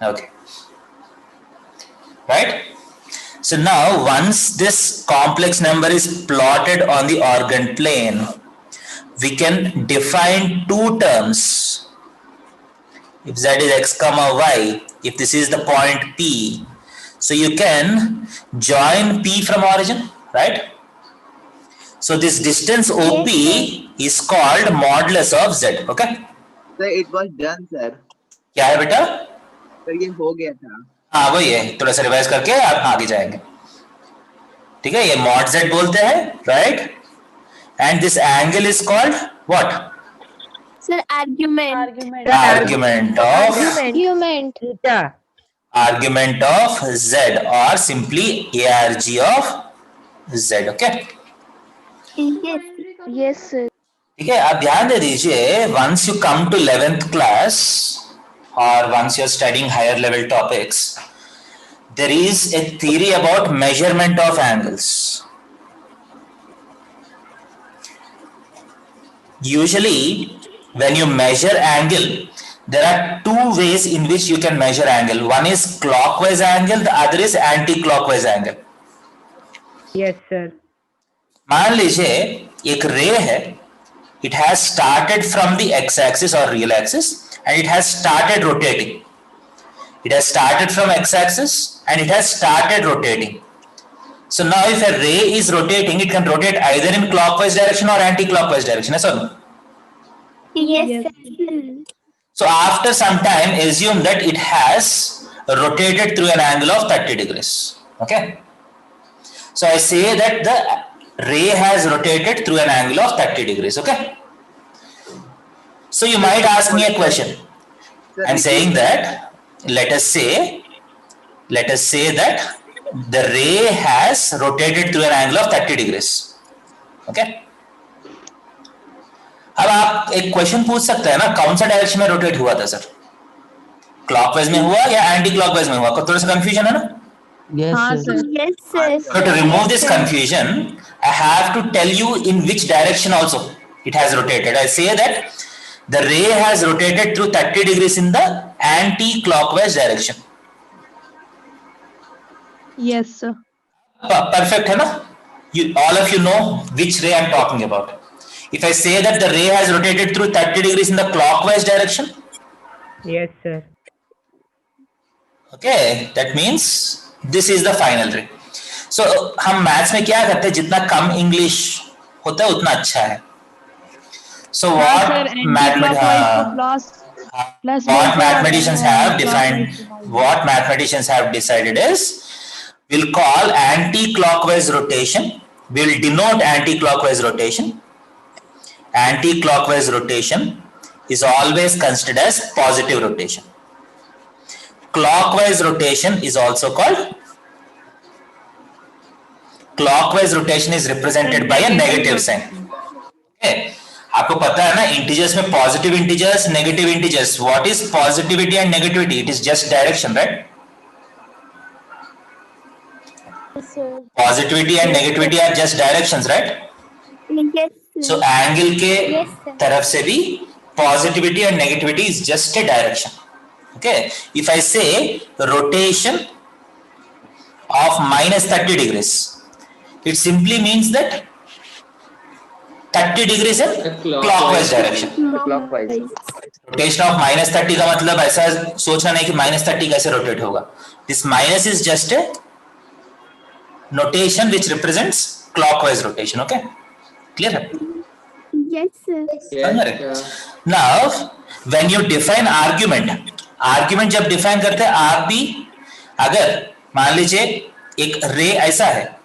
Okay. Right? So now once this complex number is plotted on the organ plane, we can define two terms. If z is x comma y, if this is the point P, so you can join P from origin, right? So this distance OP is called modulus of z. Okay? Sir, it was done, sir. क्या है बेटा? Sir ये हो गया था. हाँ वही है, थोड़ा सा रिवाइज करके आप आगे जाएंगे. ठीक है, ये मॉड z बोलते हैं, right? And this angle is called what? Sir, argument. Argument of Theta. argument of z or simply arg of z. Okay? Yes, sir. ठीक है, आप ध्यान दे दीजिए, once you come to 11th class or once you're studying higher level topics, there is a theory about measurement of angles. Usually when you measure angle, there are two ways in which you can measure angle. One is clockwise angle, the other is anti-clockwise angle. Yes, sir. मान लीजिए एक रे है, it has started from the x-axis or real axis and it has started rotating. It has started from x-axis and it has started rotating. So now if a ray is rotating, it can rotate either in clockwise direction or anti-clockwise direction. Yes or no? Yes, sir. So after some time, assume that it has rotated through an angle of 30 degrees. Okay? So I say that the ray has rotated through an angle of 30 degrees. Okay? So you might ask me a question. I'm saying that, let us say that the ray has rotated through an angle of 30 degrees. Okay? अब आप एक question पूछ सकते हैं ना, कौन सा direction में रोटेट हुआ था सर? क्लॉकवाइज में हुआ या एंटी क्लॉकवाइज में हुआ? थोड़ा सा कंफ्यूजन है ना? Yes, sir. So to remove this confusion, I have to tell you in which direction also it has rotated. I say that the ray has rotated through 30 degrees in the anti-clockwise direction. Yes, sir. Perfect है ना? All of you know which ray I'm talking about. If I say that the ray has rotated through 30 degrees in the clockwise direction, Yes, sir. okay, that means this is the final ray. So हम maths में क्या करते हैं, जितना कम English होता है उतना अच्छा है. So what mathematicians have decided is, we'll call anti-clockwise rotation, we'll denote anti-clockwise rotation. Anti-clockwise rotation is always considered as positive rotation. Clockwise rotation is also called, clockwise rotation is represented by a negative sign. Okay? आपको पता है ना, integers में positive integers, negative integers. What is positivity and negativity? It is just direction, right? Positivity and negativity are just directions, right? Yes, so angle के तरफ से भी positivity and negativity is just a direction. Okay, if I say rotation of -30 degrees, it simply means that 30 degrees in clockwise direction. Rotation of -30 का मतलब ऐसा सोचना नहीं कि -30 कैसे रोटेट होगा. This minus is just a notation which represents clockwise rotation. Okay, clear है? Yes, sir. Now when you define argument जब डिफाइन करते हैं, आप भी अगर मान लीजिए एक रे ऐसा है,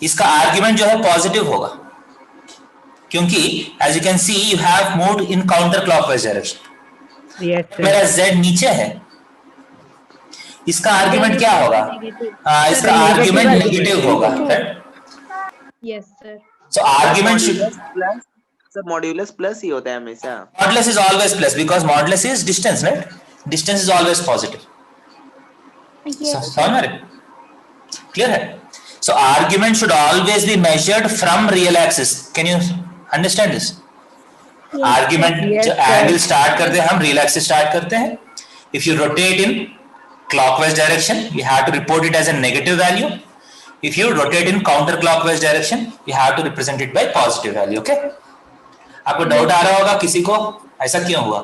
इसका आर्ग्यूमेंट जो है पॉजिटिव होगा, क्योंकि as you can see you have moved in counter clockwise direction. Yes, sir. मेरा z नीचे है, इसका आर्ग्यूमेंट क्या होगा? इसका आर्ग्यूमेंट नेगेटिव होगा. Yes, sir. So argument should, sir modulus plus ही होता है हमेशा. modulus is always plus because modulus is distance, right? Distance is always positive. समझ रहे? Clear है? So argument should always be measured from real axis. Can you understand this? Argument Yes, जो sir. angle start करते हैं हम real axis start करते हैं. If you rotate in clockwise direction, we have to report it as a negative value. If you rotate in counterclockwise direction, we have to represent it by positive value. Okay? आपको doubt आ रहा होगा किसी को ऐसा क्यों हुआ?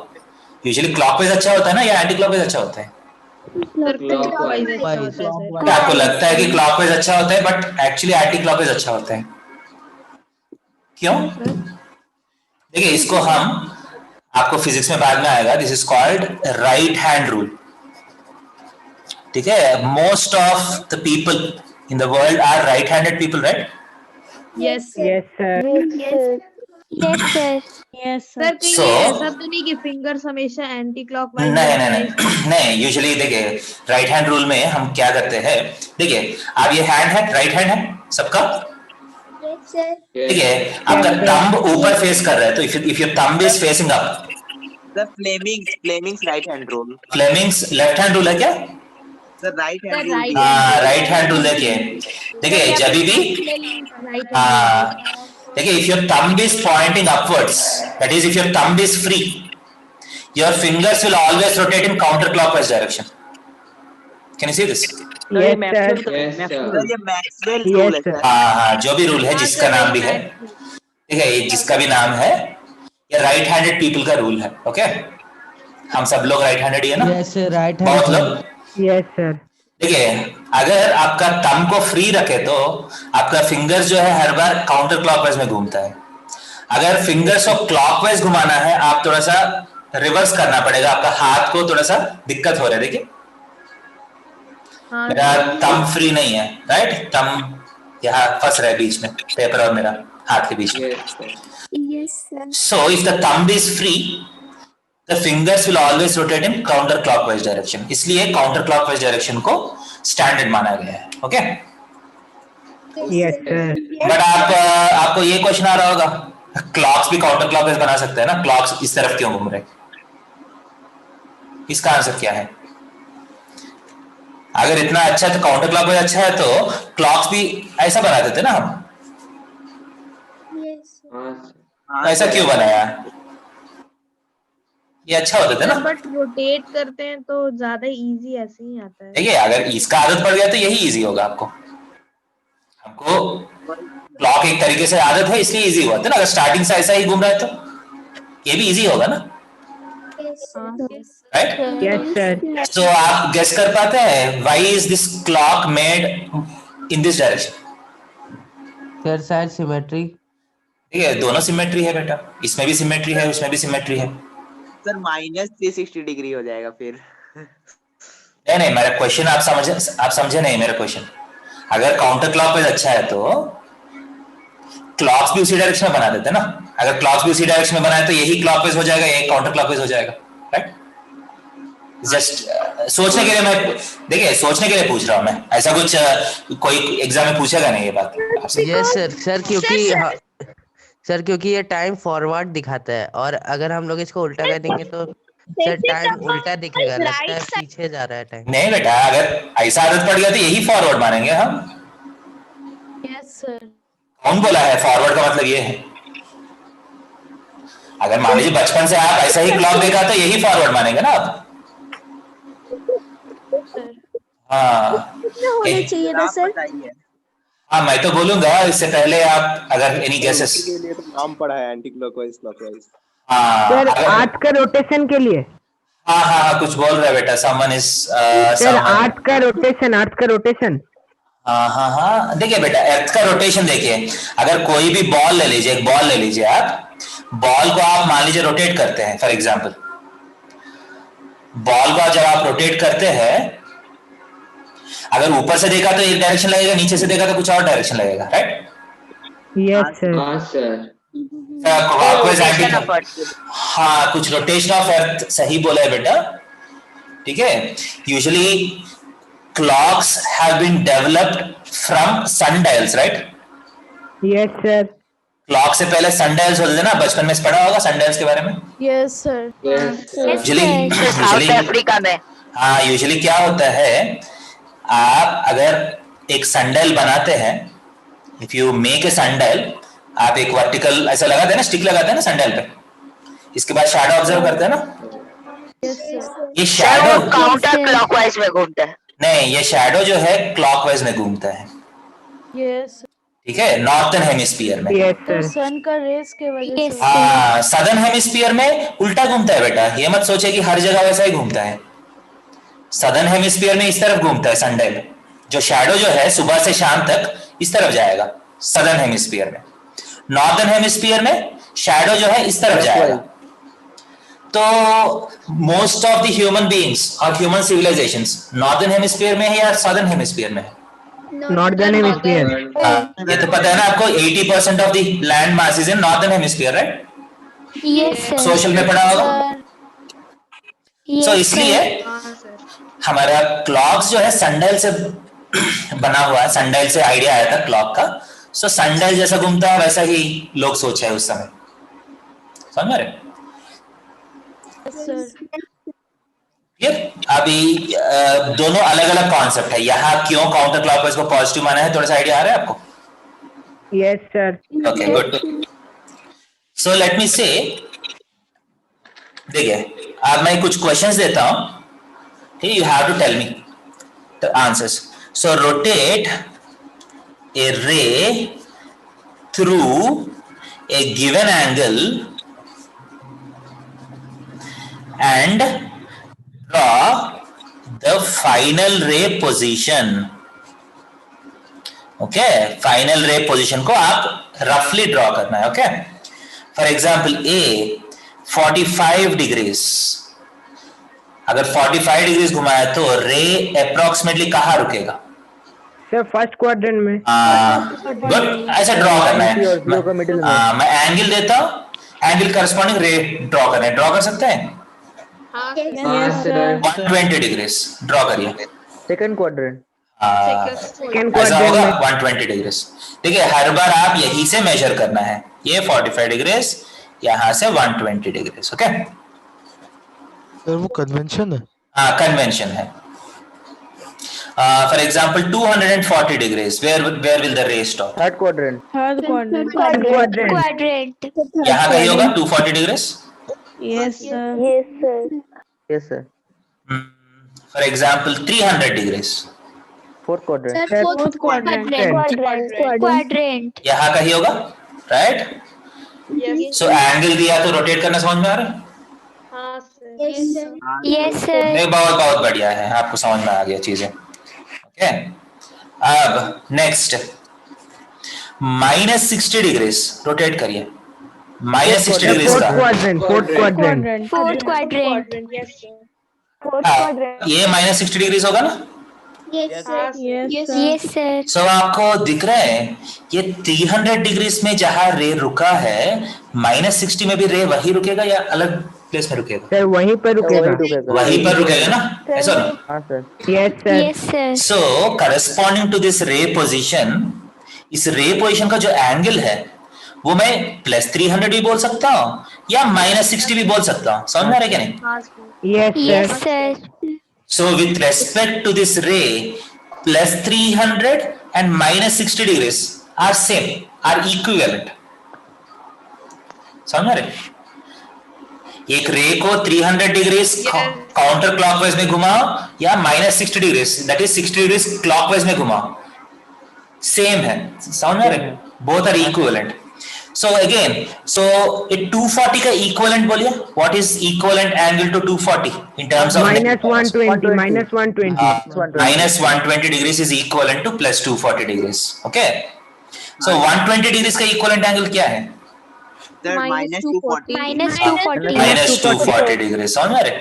Usually clockwise अच्छा होता है ना या एंटी क्लॉकवाइज अच्छा होता है? क्या आपको लगता है कि क्लॉकवाइज अच्छा होता है बट एक्चुअली एंटी क्लॉकवाइज अच्छा होता है? क्यों? देखिए इसको हम आपको फिजिक्स में बाद में आएगा. This is called right hand rule. ठीक है, most of the people in the world are right handed people, right? Yes, sir. Yes, sir. Yes, sir. कहीं So- ऐसा तो नहीं कि फिंगर्स हमेशा एंटी क्लॉकवाइज? नहीं यूजुअली देखिए राइट हैंड रूल में हम क्या करते हैं. देखिए आप ये हैंड है, राइट हैंड है सबका. Yes, sir. ठीक है, आपका थंब ऊपर फेस कर रहा है तो if your thumb is facing up. The Fleming's right hand rule. Fleming's left hand rule है क्या? The right hand The rule. right भी है. राइट हैंड रूल देखिए जब भी देखिए if your thumb is pointing upwards, that is if your thumb is free, your fingers will always rotate in counter clockwise direction. Can you see this? Sir, ये Maxwell rule है sir. हाँ, जो भी rule है जिसका नाम भी है, ठीक है, ये जिसका भी नाम है, ये राइट हैंडेड पीपल का रूल है. ओके, हम सब लोग राइट हैंडेड ही है ना? यस सर, राइट बहुत हैंड. लोग. Yes sir. देखिए अगर आपका थंब को फ्री रखे तो आपका फिंगर्स जो है हर बार काउंटर क्लॉकवाइज में घूमता है. अगर फिंगर्स को क्लॉकवाइज घुमाना है आप थोड़ा सा रिवर्स करना पड़ेगा. आपका हाथ को थोड़ा सा दिक्कत हो रहा है. देखिए मेरा थंब फ्री नहीं है, राइट? थंब यहाँ फंस रहा है बीच में, पेपर और मेरा हाथ के बीच में. Yes, sir. So if the thumb is free, the fingers will always rotate in counterclockwise direction. इसलिए counterclockwise direction को standard माना गया है. Okay? Yes sir. But आपको ये क्वेश्चन आ रहा होगा, क्लॉक्स भी counterclockwise बना सकते हैं ना? क्लॉक्स इस तरफ क्यों घूम रहे? इसका आंसर क्या है? अगर इतना अच्छा है तो counterclockwise अच्छा है तो क्लॉक्स भी ऐसा बना देते ना हम. Yes, sir. ऐसा क्यों बनाया? ये अच्छा होता था ना. बट रोटेट करते हैं तो ज्यादा इजी ऐसे ही आता है. देखिए अगर इसका आदत पड़ गया तो यही इजी होगा आपको. हमको क्लॉक एक तरीके से आदत है इसलिए इजी हुआ था ना. अगर स्टार्टिंग से ऐसा ही घूम रहा है तो ये भी इजी होगा ना, Yes, sir. Right? Yes sir. तो आप गेस कर पाते हैं why is this clock made in this direction? Sir शायद सिमेट्री. ठीक है, दोनों सिमेट्री है बेटा. इसमें भी सिमेट्री है, उसमें भी सिमेट्री है. सर -360 डिग्री हो जाएगा फिर. नहीं मेरा क्वेश्चन आप समझे नहीं मेरा क्वेश्चन. अगर काउंटर क्लॉकवाइज अच्छा है तो क्लॉक्स भी उसी डायरेक्शन में बना देते ना. अगर क्लॉक्स भी उसी डायरेक्शन में बनाए तो यही क्लॉकवाइज हो जाएगा, यही काउंटर क्लॉकवाइज हो जाएगा, राइट? जस्ट सोचने के लिए मैं, देखिए सोचने के लिए पूछ रहा हूं मैं. ऐसा कुछ कोई एग्जाम में पूछेगा नहीं ये बात आपसे. Yes sir. सर क्योंकि सर क्योंकि ये टाइम फॉरवर्ड दिखाता है और अगर हम लोग इसको उल्टा कर देंगे तो सर टाइम उल्टा दिखेगा. लगता है पीछे जा रहा है टाइम. नहीं बेटा, अगर ऐसा आदत पड़ गया तो यही फॉरवर्ड मानेंगे हम. Yes sir. कौन बोला है फॉरवर्ड का मतलब ये है? अगर मान लीजिए बचपन से आप ऐसा ही क्लॉक देखा तो यही फॉरवर्ड मानेंगे ना आप. हाँ होना चाहिए था आप सर. बताइए. हाँ, मैं तो बोलूंगा. इससे पहले आप अगर एनी गेसेस. के लिए तो नाम पड़ा है एंटी क्लॉकवाइज क्लॉकवाइज. हाँ सर अगर- आर्ट का रोटेशन के लिए. हाँ कुछ बोल रहा है बेटा. समवन इज सर आर्ट का रोटेशन. हाँ देखिए बेटा, अर्थ का रोटेशन देखिए. अगर कोई भी बॉल ले लीजिए, एक बॉल ले लीजिए आप. बॉल को आप मान लीजिए रोटेट करते हैं. फॉर एग्जांपल बॉल को जब आप रोटेट करते हैं, अगर ऊपर से देखा तो एक डायरेक्शन लगेगा, नीचे से देखा तो कुछ और डायरेक्शन लगेगा, राइट? Yes sir. हाँ, कुछ रोटेशन ऑफ अर्थ सही बोला है बेटा. ठीक है, usually clocks have been developed from sundials, right? Yes sir. Clock से पहले सनडायल्स होते थे ना. बचपन में पढ़ा होगा सनडायल्स के बारे में. Yes sir. यूजुअली अफ्रीका में. हाँ, यूजुअली क्या होता है, आप अगर एक सनडायल बनाते हैं, if you make a sundial, आप एक वर्टिकल ऐसा लगाते हैं ना, स्टिक लगाते हैं ना सनडायल पे. इसके बाद शैडो ऑब्जर्व करते हैं ना. ये शैडो काउंटर क्लॉकवाइज में घूमता है। नहीं, ये शैडो जो है क्लॉकवाइज में घूमता है, यस ठीक है, नॉर्थन हेमिस्फीयर में। यस तो सर। सन का रेस के वजह Yes, से sir. हाँ, सदर्न हेमिस्फीयर में उल्टा घूमता है बेटा, ये मत सोचे कि हर जगह वैसा ही घूमता है। सदर्न हेमिस्फीयर में इस तरफ घूमता है सनडायल, जो शैडो जो है सुबह से शाम तक इस तरफ जाएगा सदर्न हेमिस्फीयर में। नॉर्थन हेमिस्फीयर में शैडो जो है इस तरफ जाएगा। तो most of the human beings और ह्यूमन सिविलाइजेशंस नॉर्थन हेमिस्फीयर में है या सदर्न हेमिस्फीयर में है? Northern hemisphere. हाँ, ये तो पता है ना आपको, 80% of the land mass is in northern hemisphere, right? Yes, sir. Social में पढ़ा होगा। Yes, सो sir. इसलिए हाँ सर हमारा क्लॉक्स जो है सनडायल से बना हुआ है, सनडायल से आइडिया आया था क्लॉक का। सो सनडायल जैसा घूमता है वैसा ही लोग सोचे है उस समय, समझ रहे? क्लियर? अभी दोनों अलग अलग कॉन्सेप्ट है। यहाँ क्यों काउंटर क्लॉकवाइज को पॉजिटिव माना है, थोड़ा सा आइडिया आ रहा है आपको? Yes sir. Okay, good. So let me say, देखिए अब मैं कुछ क्वेश्चंस देता हूं, ठीक, you have to tell me the answers. So rotate a ray through a given angle and draw the final ray position. Okay, final ray position को आप रफली ड्रॉ करना है। Okay, for example a 45 degrees, अगर 45 degrees घुमाया तो ray approximately कहाँ रुकेगा? सर फर्स्ट क्वाड्रेंट में। गुड, ऐसा ड्रॉ करना है। मैं एंगल देता हूं, एंगल करस्पॉन्डिंग रे ड्रॉ करना है। ड्रॉ कर सकते हैं? यस सर 120 डिग्रीज ड्रॉ करिए। Second quadrant. सेकंड ऐसा क्वाड्रेंट होगा में। 120 डिग्रीज। देखिए हर बार आप यहीं से मेजर करना है, ये 45 डिग्रीज, यहां से 120 डिग्रीज। ओके सर वो कन्वेंशन है। हाँ, कन्वेंशन है। For example 240 degrees, where will the ray stop? Third quadrant. Third quadrant Quadrant. यहाँ कहीं होगा 240 degrees. Yes sir yes sir. For example 300 degrees, fourth quadrant. Sir, fourth quadrant. Quadrant. यहाँ कहीं होगा, राइट? सो एंगल दिया तो rotate करना समझ में आ रहा है? हाँ सर Yes, sir. नहीं, बहुत बहुत बढ़िया है, आपको समझ में आ गया चीजें। ओके, अब नेक्स्ट -60 डिग्रीज रोटेट करिए, -60 डिग्रीज फोर्थ का। Quadrant. Fourth quadrant. Fourth quadrant. Yes sir ये -60 डिग्रीज होगा ना? Yes, sir. Yes Yes, sir. सो आपको दिख रहा है ये 300 डिग्रीज में जहां रे रुका है, -60 में भी रे वही रुकेगा या अलग प्लेस में रुकेगा? सर वहीं पर रुकेगा। वहीं पर रुकेगा ना, ऐसा ना? हाँ सर। Yes sir. Yes, sir. So corresponding to this ray position, इस रे पोजीशन का जो एंगल है वो मैं +300 भी बोल सकता हूँ या -60 भी बोल सकता हूँ। समझ में आ रहा है क्या नहीं? Yes Yes, sir. sir. So with respect to this ray, +300 and -60 degrees are same, are equivalent. समझ रहे? एक रे को 300 डिग्रीज काउंटर क्लॉकवाइज में घुमाओ या -60 degrees, that is 60 degrees clockwise में घुमाओ, सेम है। समझ रहे? Both are equivalent. So again, so it 240 का equivalent बोलिए, what is equivalent angle to 240 in terms of -120। -120 degrees is equivalent to +240 degrees. Okay, so 120 degrees का equivalent angle क्या है? -240. -240 degrees। समझ रहे?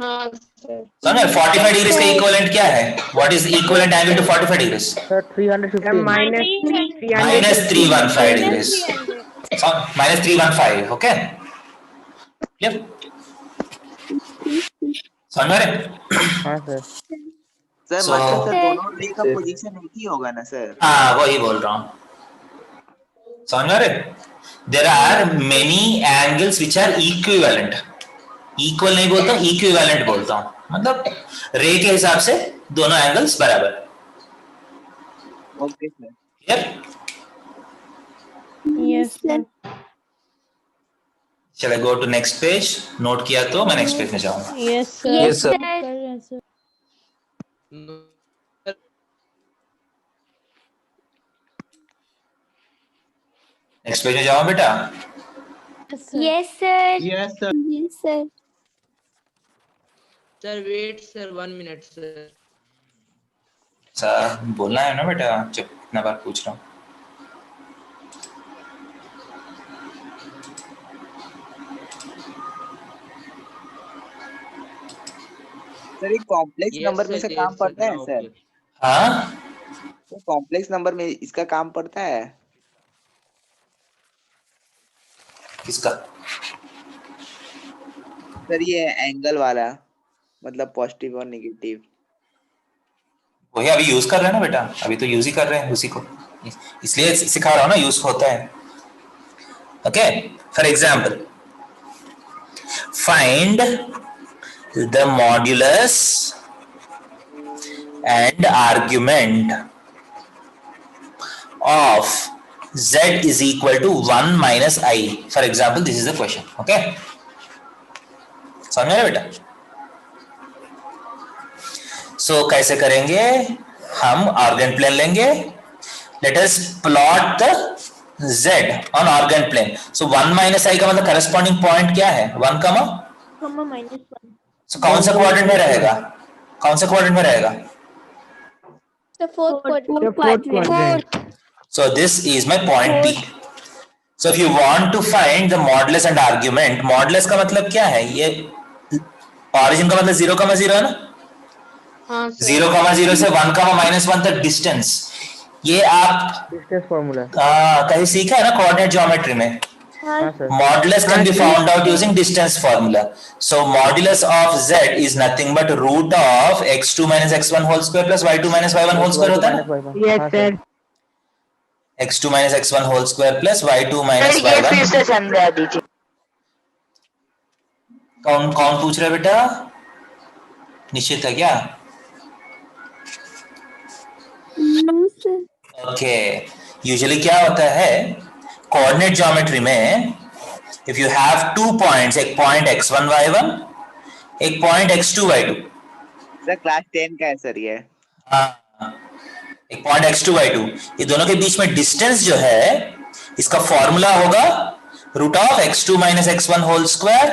हाँ सर समझ रहे? 45 degrees का equivalent क्या है? What is equivalent angle to 45 degrees? Sir 315। -315 degrees। -315, okay? Clear? समझ रहे? हाँ सर। सर So- मतलब सर दोनों रे का पोजीशन एक ही होगा ना सर? हाँ, वही बोल रहा हूँ। समझ रहे? There are many angles which are equivalent. Equal नहीं बोलता, इक्विवेलेंट बोलता हूँ, मतलब रे के हिसाब से दोनों एंगल्स बराबर। Okay sir. Clear? Yes sir चलो गो टू नेक्स्ट पेज। नोट किया तो मैं नेक्स्ट पेज में जाऊंगा। Yes Yes, sir sir. Next page में जाऊँ बेटा? Yes, sir. Yes, sir. Yes, sir. Sir wait sir 1 minute sir. Sir बोलना है ना बेटा, जब इतना बार पूछ रहा हूँ। सर ये कॉम्प्लेक्स नंबर में से काम पड़ता है सर? हाँ तो कॉम्प्लेक्स नंबर में इसका काम पड़ता है? किसका? सर ये एंगल वाला, मतलब पॉजिटिव और नेगेटिव। वही अभी यूज कर रहे हैं ना बेटा, अभी तो यूज ही कर रहे हैं उसी को, इसलिए सिखा रहा हूँ ना, यूज होता है। Okay, for example find the modulus and argument of z is equal to 1 minus I. For example, this is the question. Okay, समझ रहे बेटा? So कैसे करेंगे हम? ऑर्गन प्लेन लेंगे। Let us plot the z on organ plane. So 1 minus I का मतलब corresponding point क्या है? 1 comma -1 so कौन सा क्वाड्रेंट में रहेगा? कौन सा क्वाड्रेंट में रहेगा? The fourth quadrant. quadrant. So this is my point P. So if you want to find the modulus and argument, modulus का मतलब क्या है? ये origin का मतलब 0,0 है ना? हाँ 0,0 से 1,-1 तक डिस्टेंस। ये आप डिस्टेंस फार्मूला। कहीं सीखा है ना कोऑर्डिनेट ज्योमेट्री में? हाँ sir. Modulus can be found out using distance formula. So modulus of z is nothing but root of x2 minus x1 whole square plus y2 minus y1 whole square होता है ना? Yes sir. x2 minus x1 whole square plus y2 minus y1। फिर से समझा दीजिए। कौन कौन पूछ रहा है बेटा? निश्चित है क्या? No, sir. ओके, यूजुअली क्या होता है कोऑर्डिनेट ज्योमेट्री में, इफ यू हैव 2 पॉइंट्स, एक पॉइंट x1 y1, एक point x2 y2। Sir class 10 का है सर ये। हाँ, एक पॉइंट x2 y2, ये दोनों के बीच में डिस्टेंस जो है इसका फॉर्मूला होगा root of x2 minus x1 whole square.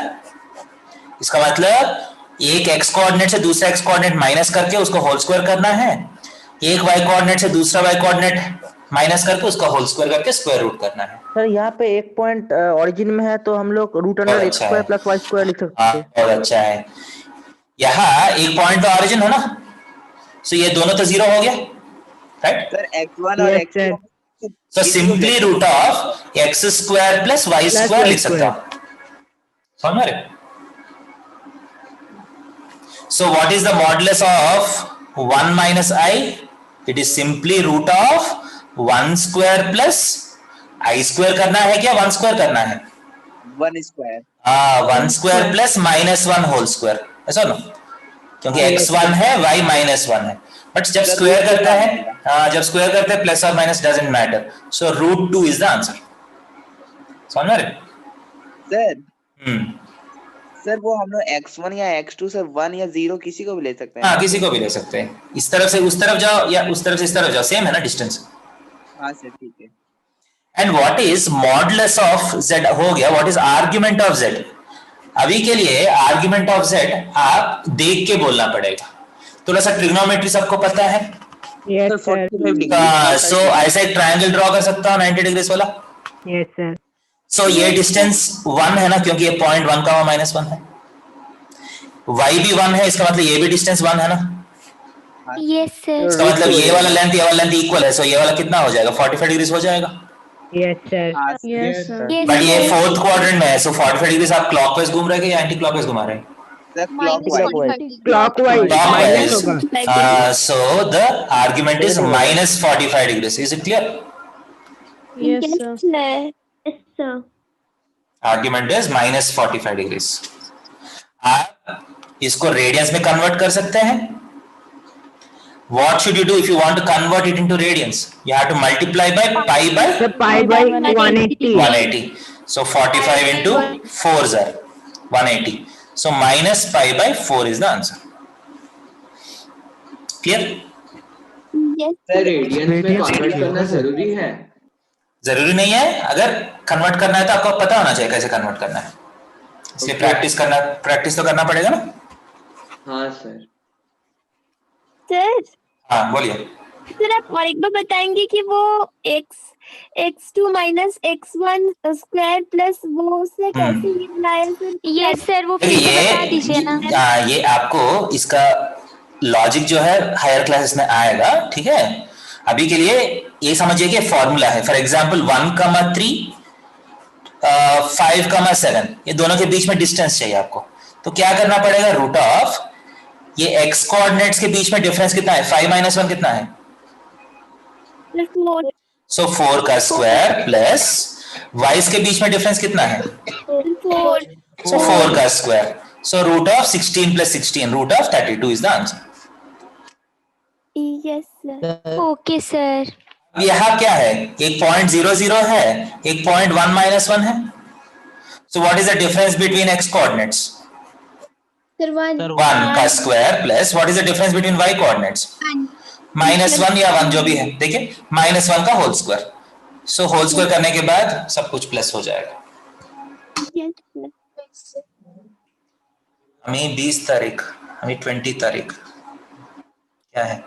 इसका मतलब एक x कोऑर्डिनेट से दूसरा x कोऑर्डिनेट माइनस करके उसको होल स्क्वायर करना है, एक y कोऑर्डिनेट से दूसरा y कोऑर्डिनेट माइनस करके उसका होल स्क्वायर करके स्क्वायर रूट करना है। सर यहाँ पे एक पॉइंट ओरिजिन में है तो हम लोग root under x square plus y square लिख सकते हाँ, हैं। बहुत अच्छा है। यहाँ एक पॉइंट तो ऑरिजिन है ना, सो ये दोनों तो 0 हो गया, राइट? सर x1 और x2 So simply root of x square plus y square लिख सकता हूँ, समझ रहे? So what is the modulus of 1 minus I? It is simply root of 1 square plus I square करना है क्या 1 square करना है? 1 स्क्वायर। हाँ, 1 square plus minus 1 whole square, ऐसा ना? क्योंकि x1 है y minus 1 है, बट जब स्क्वायर करता है, जब स्क्वायर करते हैं प्लस और minus doesn't matter, so root 2 is the answer. समझ रहे? सर सर वो हम लोग x1 या x2 से 1 या 0 किसी को भी ले सकते हैं? हाँ, किसी को भी ले सकते हैं। इस तरफ से उस तरफ जाओ या उस तरफ से इस तरफ जाओ, सेम है ना डिस्टेंस। हाँ सर ठीक है। And what is modulus of z हो गया, what is argument of z? अभी के लिए आर्ग्यूमेंट ऑफ z आप देख के बोलना पड़ेगा। थोड़ा सा ट्रिग्नोमेट्री सबको पता है? Yes sir. सो ऐसा एक ट्रायंगल ड्रॉ कर सकता हूँ 90 डिग्री वाला। Yes sir. सो ये डिस्टेंस 1 है ना, क्योंकि ये पॉइंट 1 का माइनस 1 है। y भी 1 है, इसका मतलब ये भी डिस्टेंस 1 है ना। Yes, sir. इसका मतलब ये वाला लेंथ इक्वल है, सो ये वाला कितना हो जाएगा? 45 डिग्री हो जाएगा। Yes sir. Yes sir Yes, but ये sir. फोर्थ क्वाड्रेंट में है, सो 45 डिग्री आप क्लॉकवाइज घूम रहे हैं या एंटी क्लॉकवाइज घुमा रहे हैं? Sir clockwise. क्लॉकवाइज माइनस होगा। So the argument is minus 45 degrees. Is it clear? Yes Yes, sir sir. Yes, sir. Argument is minus 45 degrees. आप इसको रेडियंस में कन्वर्ट कर सकते हैं। What should you do if you want to convert it into radians? You have to multiply by pi by sir pi by 180। 180. So 45 into 4 is 180. So minus pi by 4 is the answer. Clear? Yes. Sir radians में convert करना जरूरी है? जरूरी नहीं है, अगर convert करना है तो आपको पता होना चाहिए कैसे कन्वर्ट करना है, इसलिए प्रैक्टिस तो करना पड़ेगा ना। हाँ सर। सर हाँ बोलिए। सर आप और एक बार बताएंगे कि वो x2 minus x1 square plus वो उससे कैसे ये बनाया सर? यस सर, वो फिर से बता दीजिए ना। ये आपको इसका लॉजिक जो है हायर क्लासेस में आएगा, ठीक है। अभी के लिए ये समझिए कि फॉर्मूला है। फॉर एग्जांपल 1,3 5,7 ये दोनों के बीच में डिस्टेंस चाहिए आपको, तो क्या करना पड़ेगा, रूट ऑफ ये x कोऑर्डिनेट्स के बीच में डिफरेंस कितना है, 5 - 1 कितना है, सो 4 का स्क्वायर प्लस y के बीच में डिफरेंस कितना है, 4। सो 4 का square, so root of 16 + 16 root of 32 is the answer. Yes sir, okay sir. यहाँ क्या है, एक 0.00 है, एक 0.1 - 1 है, so what is the difference between x coordinates, sir 1 का square plus what is the difference between y coordinates, -1 या 1 जो भी है, देखिए -1 का whole square, so whole square करने के बाद सब कुछ प्लस हो जाएगा। हमें 20 तारीख, हमें 20 तारीख क्या है,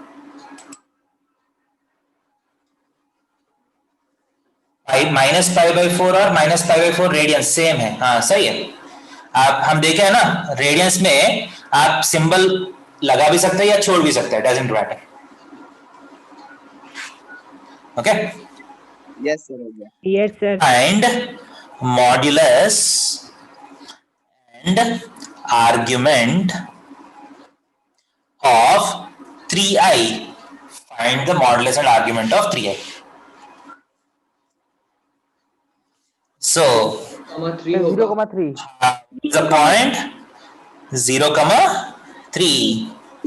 माइनस पाई बाई 4 और minus pi by 4 radians same है, हाँ सही है। आप हम देखे है ना, रेडियंस में आप सिंबल लगा भी सकते हैं या छोड़ भी सकते हैं, doesn't matter. Okay, yes sir, हो गया। Yes sir. Find modulus and argument of 3i, find the modulus and argument of 3i। So 0,3 the point 0,3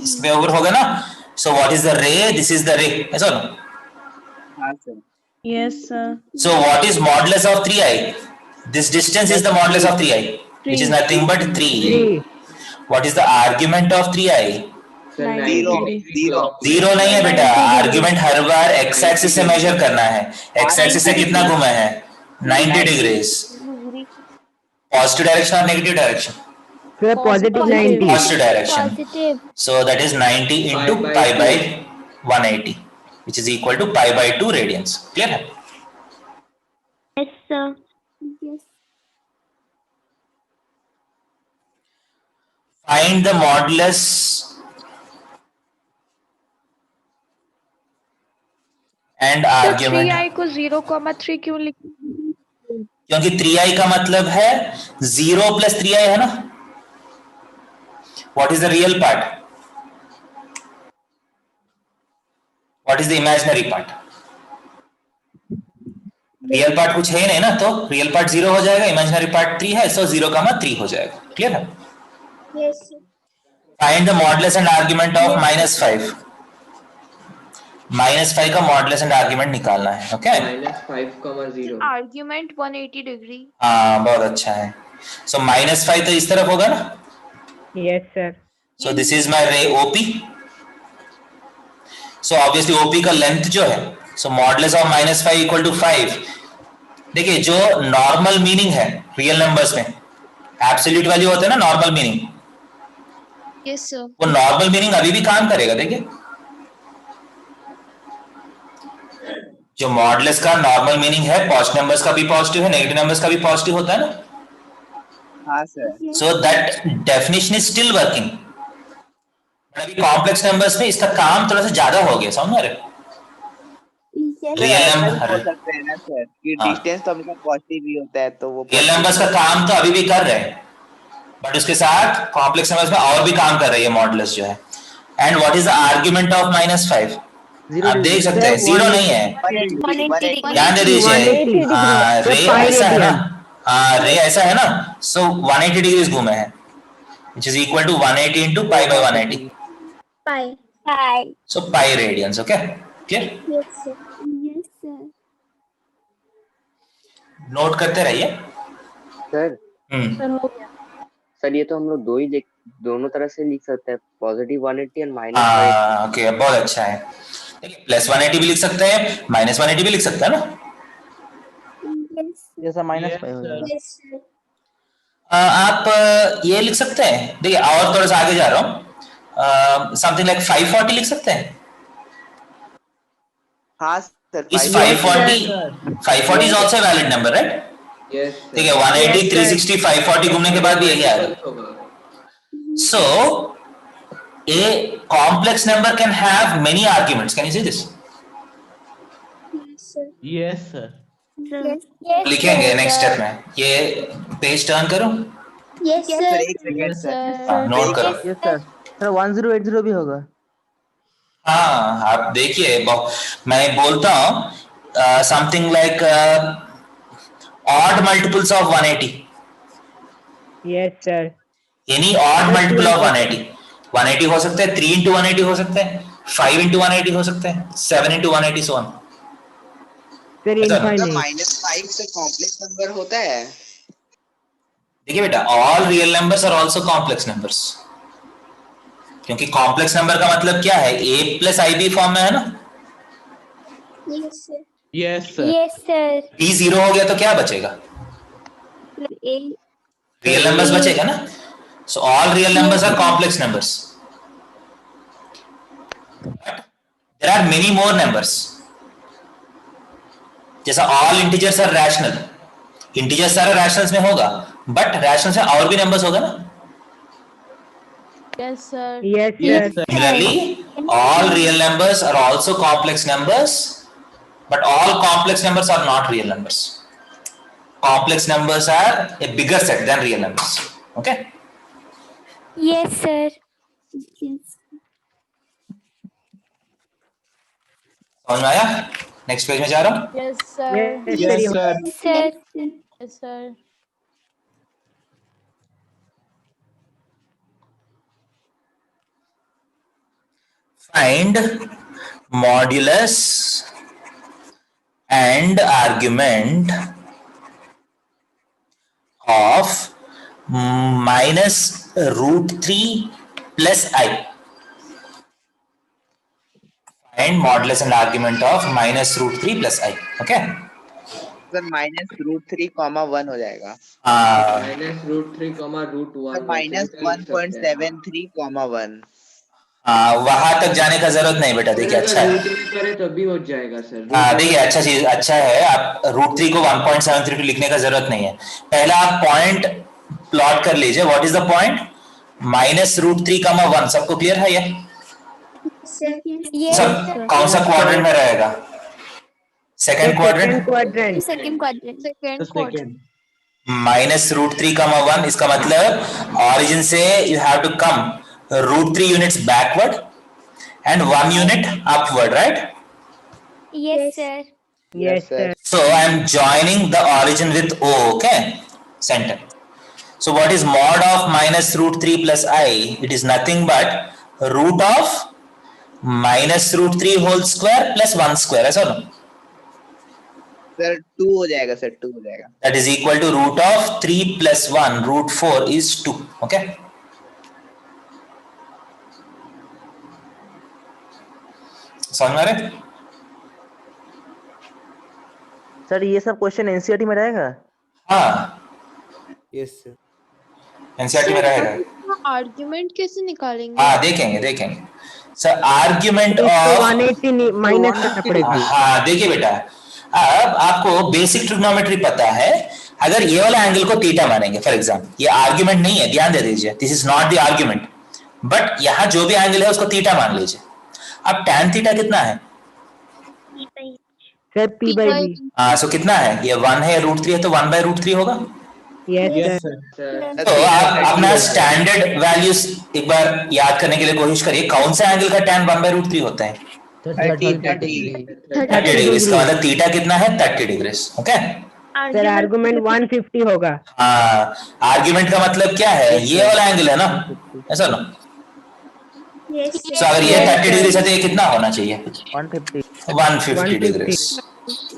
इसमें ओवर होगा ना, so what is the ray, this is the ray, ऐसा ना। हाँ sir. Yes sir. So what is modulus of 3i, this distance is the modulus of 3i which is nothing but 3. What is the argument of 3i, zero नहीं है बेटा, argument हर बार x axis से major करना है, x axis से कितना घुमा है, 90 degrees, positive direction or negative direction, sir positive 90, positive direction, so that is 90 into pi by 180 which is equal to pi by 2 radians. Clear है? Yes sir, yes. Find the modulus and argument, 3i को 0,3 क्यों लिखा? क्योंकि 3i का मतलब है 0 + 3i है ना। What is the real part? What is the imaginary part? Real part कुछ है ही नहीं ना, तो रियल पार्ट 0 हो जाएगा, इमेजिनरी पार्ट 3 है, सो 0,3 हो जाएगा। क्लियर है? Yes sir. Find the modulus and argument of -5, -5 का मॉडुलस एंड आर्ग्यूमेंट निकालना है। Okay, -5,0 argument 180 degree. हाँ बहुत अच्छा है। सो -5 तो इस तरफ होगा ना, yes sir. So this is my रे OP, सो ऑब्वियसली OP का लेंथ जो है, सो मॉडुलस ऑफ -5 = 5। देखिए जो नॉर्मल मीनिंग है रियल नंबर्स में, एब्सोल्यूट वैल्यू होते हैं ना नॉर्मल मीनिंग, यस सर। वो नॉर्मल मीनिंग अभी भी काम करेगा। देखिए जो मॉडुलस का नॉर्मल मीनिंग है, पॉजिटिव नंबर्स का भी पॉजिटिव है, नेगेटिव नंबर्स का भी पॉजिटिव होता है ना, हाँ sir. So that definition is still working. अभी कॉम्प्लेक्स नंबर्स में इसका काम थोड़ा सा ज्यादा हो गया, समझ रहे? रियल नंबर हो सकता है ना सर कि डिस्टेंस तो हमेशा पॉजिटिव ही होता है, तो वो रियल नंबर्स का काम तो अभी भी कर रहे हैं, बट उसके साथ कॉम्प्लेक्स नंबर्स में और भी काम कर रही है मॉडुलस जो है। And what is the argument of -5? आप देख सकते हैं 0 नहीं है, ध्यान दे दीजिए। हाँ रे ऐसा है ना, हाँ रे ऐसा है ना, सो 180 डिग्रीज घूमे हैं, which is equal to 180 into pi by 180, pi. so pi radians. Okay, clear? Yes sir, yes sir. Note करते रहिए। सर हम्म हो गया। सर ये तो हम लोग दोनों तरह से लिख सकते हैं, +180 और -180। हाँ ओके, बहुत अच्छा है। देखिए +180 भी लिख सकते हैं, -180 भी लिख सकते हैं ना। जैसा -5 हो जाएगा। Yes, sir. आप ये लिख सकते हैं, देखिए और थोड़ा सा आगे जा रहा हूँ, समथिंग लाइक 540 लिख सकते हैं। हाँ सर, इस 540 540 is also valid number, right? ठीक है, 180 360 540 घूमने के बाद भी यही आएगा। So a complex number can have many arguments. Can you see this? Yes, sir. Yes. Yes. लिखेंगे नेक्स्ट स्टेप में। ये पेज टर्न करो, Yes, सर sir. एक सेकंड सर। नोट करो। Yes sir. सर 1080 भी होगा। हाँ आप देखिए, मैं बोलता हूँ something like odd multiples of 180। Yes sir. Any odd multiple of 180। 180 हो सकते हैं, 3 into 180 हो सकते हैं, 5 into 180 हो सकते हैं, 7 into 180 so on। सर -5 से कॉम्प्लेक्स नंबर होता है। देखिए बेटा, all real numbers are also complex numbers, क्योंकि कॉम्प्लेक्स नंबर का मतलब क्या है, a प्लस ib फॉर्म में है ना। Yes, sir. Yes, sir. Yes, sir. b 0 हो गया तो क्या बचेगा, A. रियल नंबर्स बचेगा ना। So all real numbers are complex numbers, there are many more numbers. जैसा all integers are rational, integers सारे रैशनल्स में होगा, बट रैशनल्स में और भी नंबर्स होगा ना। Yes, sir. Yes Yes, sir. Similarly, all real numbers are also complex numbers, but all complex numbers are not real numbers. Complex numbers are a bigger set than real numbers. Okay? Yes, sir. Yes. समझ में आया? Next page में जा रहा हूँ। Yes, sir. Yes, sir. Sir. Yes, sir. Find modulus and argument of -√3 plus I. Find modulus and argument of -√3 plus I. Okay? Sir -√3, 1 हो जाएगा। -√3, √1 -1.73, 1। वहां तक जाने का जरूरत नहीं बेटा, देखिए अच्छा है। करे तभी हो जाएगा सर। देखिए अच्छा चीज अच्छा है, आप √3 को 1.73 लिखने का जरूरत नहीं है। पहला आप पॉइंट प्लॉट कर लीजिए, व्हाट इज द पॉइंट, -√3, 1। सबको क्लियर है ये? Yes. सब कौन सा क्वाड्रेंट में रहेगा, second quadrant. Second quadrant. Second. -√3, 1, इसका मतलब ऑरिजिन से you have to come √3 units backward and 1 unit upward, right? Yes, sir. Yes sir. So I am joining the origin with O, okay? Center. So what is mod of -√3 plus I? It is nothing but root of -√3 whole square plus 1 square, ऐसा ना? Sir 2 हो जाएगा sir, 2 हो जाएगा। That is equal to root of 3 plus 1, √4 is 2, okay? समझ में आ रहे? Sir ये सब क्वेश्चन एनसीईआरटी में रहेगा? हाँ यस सर। एनसीईआरटी में रहेगा। आर्ग्यूमेंट कैसे निकालेंगे? हाँ देखेंगे सर, आर्ग्यूमेंट ऑफ 180 माइनस करना पड़ेगा। हाँ देखिए बेटा, अब आपको बेसिक ट्रिग्नोमेट्री पता है। अगर ये वाला एंगल को थीटा मानेंगे फॉर एग्जाम्पल, ये आर्ग्यूमेंट नहीं है, ध्यान दे दीजिए, this is not the argument, but यहाँ जो भी एंगल है उसको थीटा मान लीजिए। अब tan थीटा कितना है सर p/b। हाँ, सो कितना है, ये 1 है, √3 है, तो 1/√3 होगा। Yes sir. तो आप अपना स्टैंडर्ड वैल्यूज एक बार याद करने के लिए कोशिश करिए, कौन सा एंगल का tan 1/√3 होता है, 30 डिग्री। इसका मतलब थीटा कितना है, 30 डिग्री। ओके सर आर्गुमेंट 150 होगा। हाँ, आर्ग्यूमेंट का मतलब क्या है, ये वाला एंगल है ना, ऐसा ना। Yes, तो अगर ये 30 डिग्री है तो ये कितना होना चाहिए, 150 150 डिग्री,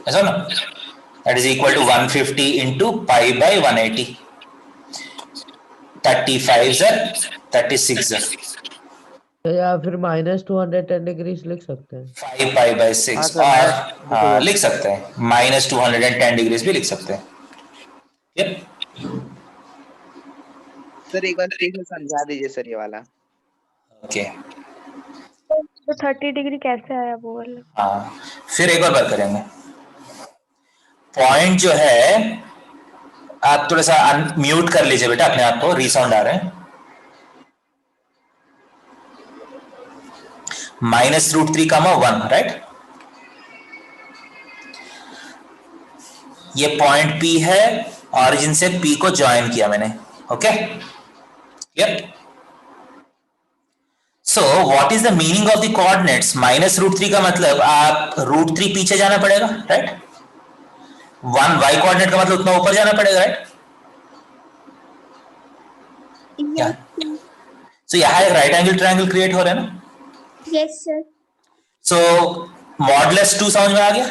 ऐसा ना। that is equal to 150 into pi by 180. 35 है 36 है, या फिर -210 डिग्रीज लिख सकते हैं। 5 pi by 6 और हाँ लिख सकते हैं, -210 डिग्रीज भी लिख सकते हैं। Yep. सर एक बार फिर से समझा दीजिए सर ये वाला। ओके तो 30 डिग्री कैसे आया वो वाला? हाँ फिर एक और बार करेंगे। पॉइंट जो है, आप थोड़ा सा म्यूट कर लीजिए बेटा अपने आप को, रीसाउंड आ रहे हैं। -√3, राइट। ये पॉइंट P है, ऑरिजिन से P को ज्वाइन किया मैंने, okay. Yup. So what is the meaning of the coordinates? -√3 का मतलब आप √3 पीछे जाना पड़ेगा, राइट। 1 y कोऑर्डिनेट का मतलब उतना ऊपर जाना पड़ेगा, राइट। सो यहाँ एक राइट एंगल ट्रायंगल क्रिएट हो रहा है ना? Yes sir. सो मॉडुलस 2 समझ में आ गया?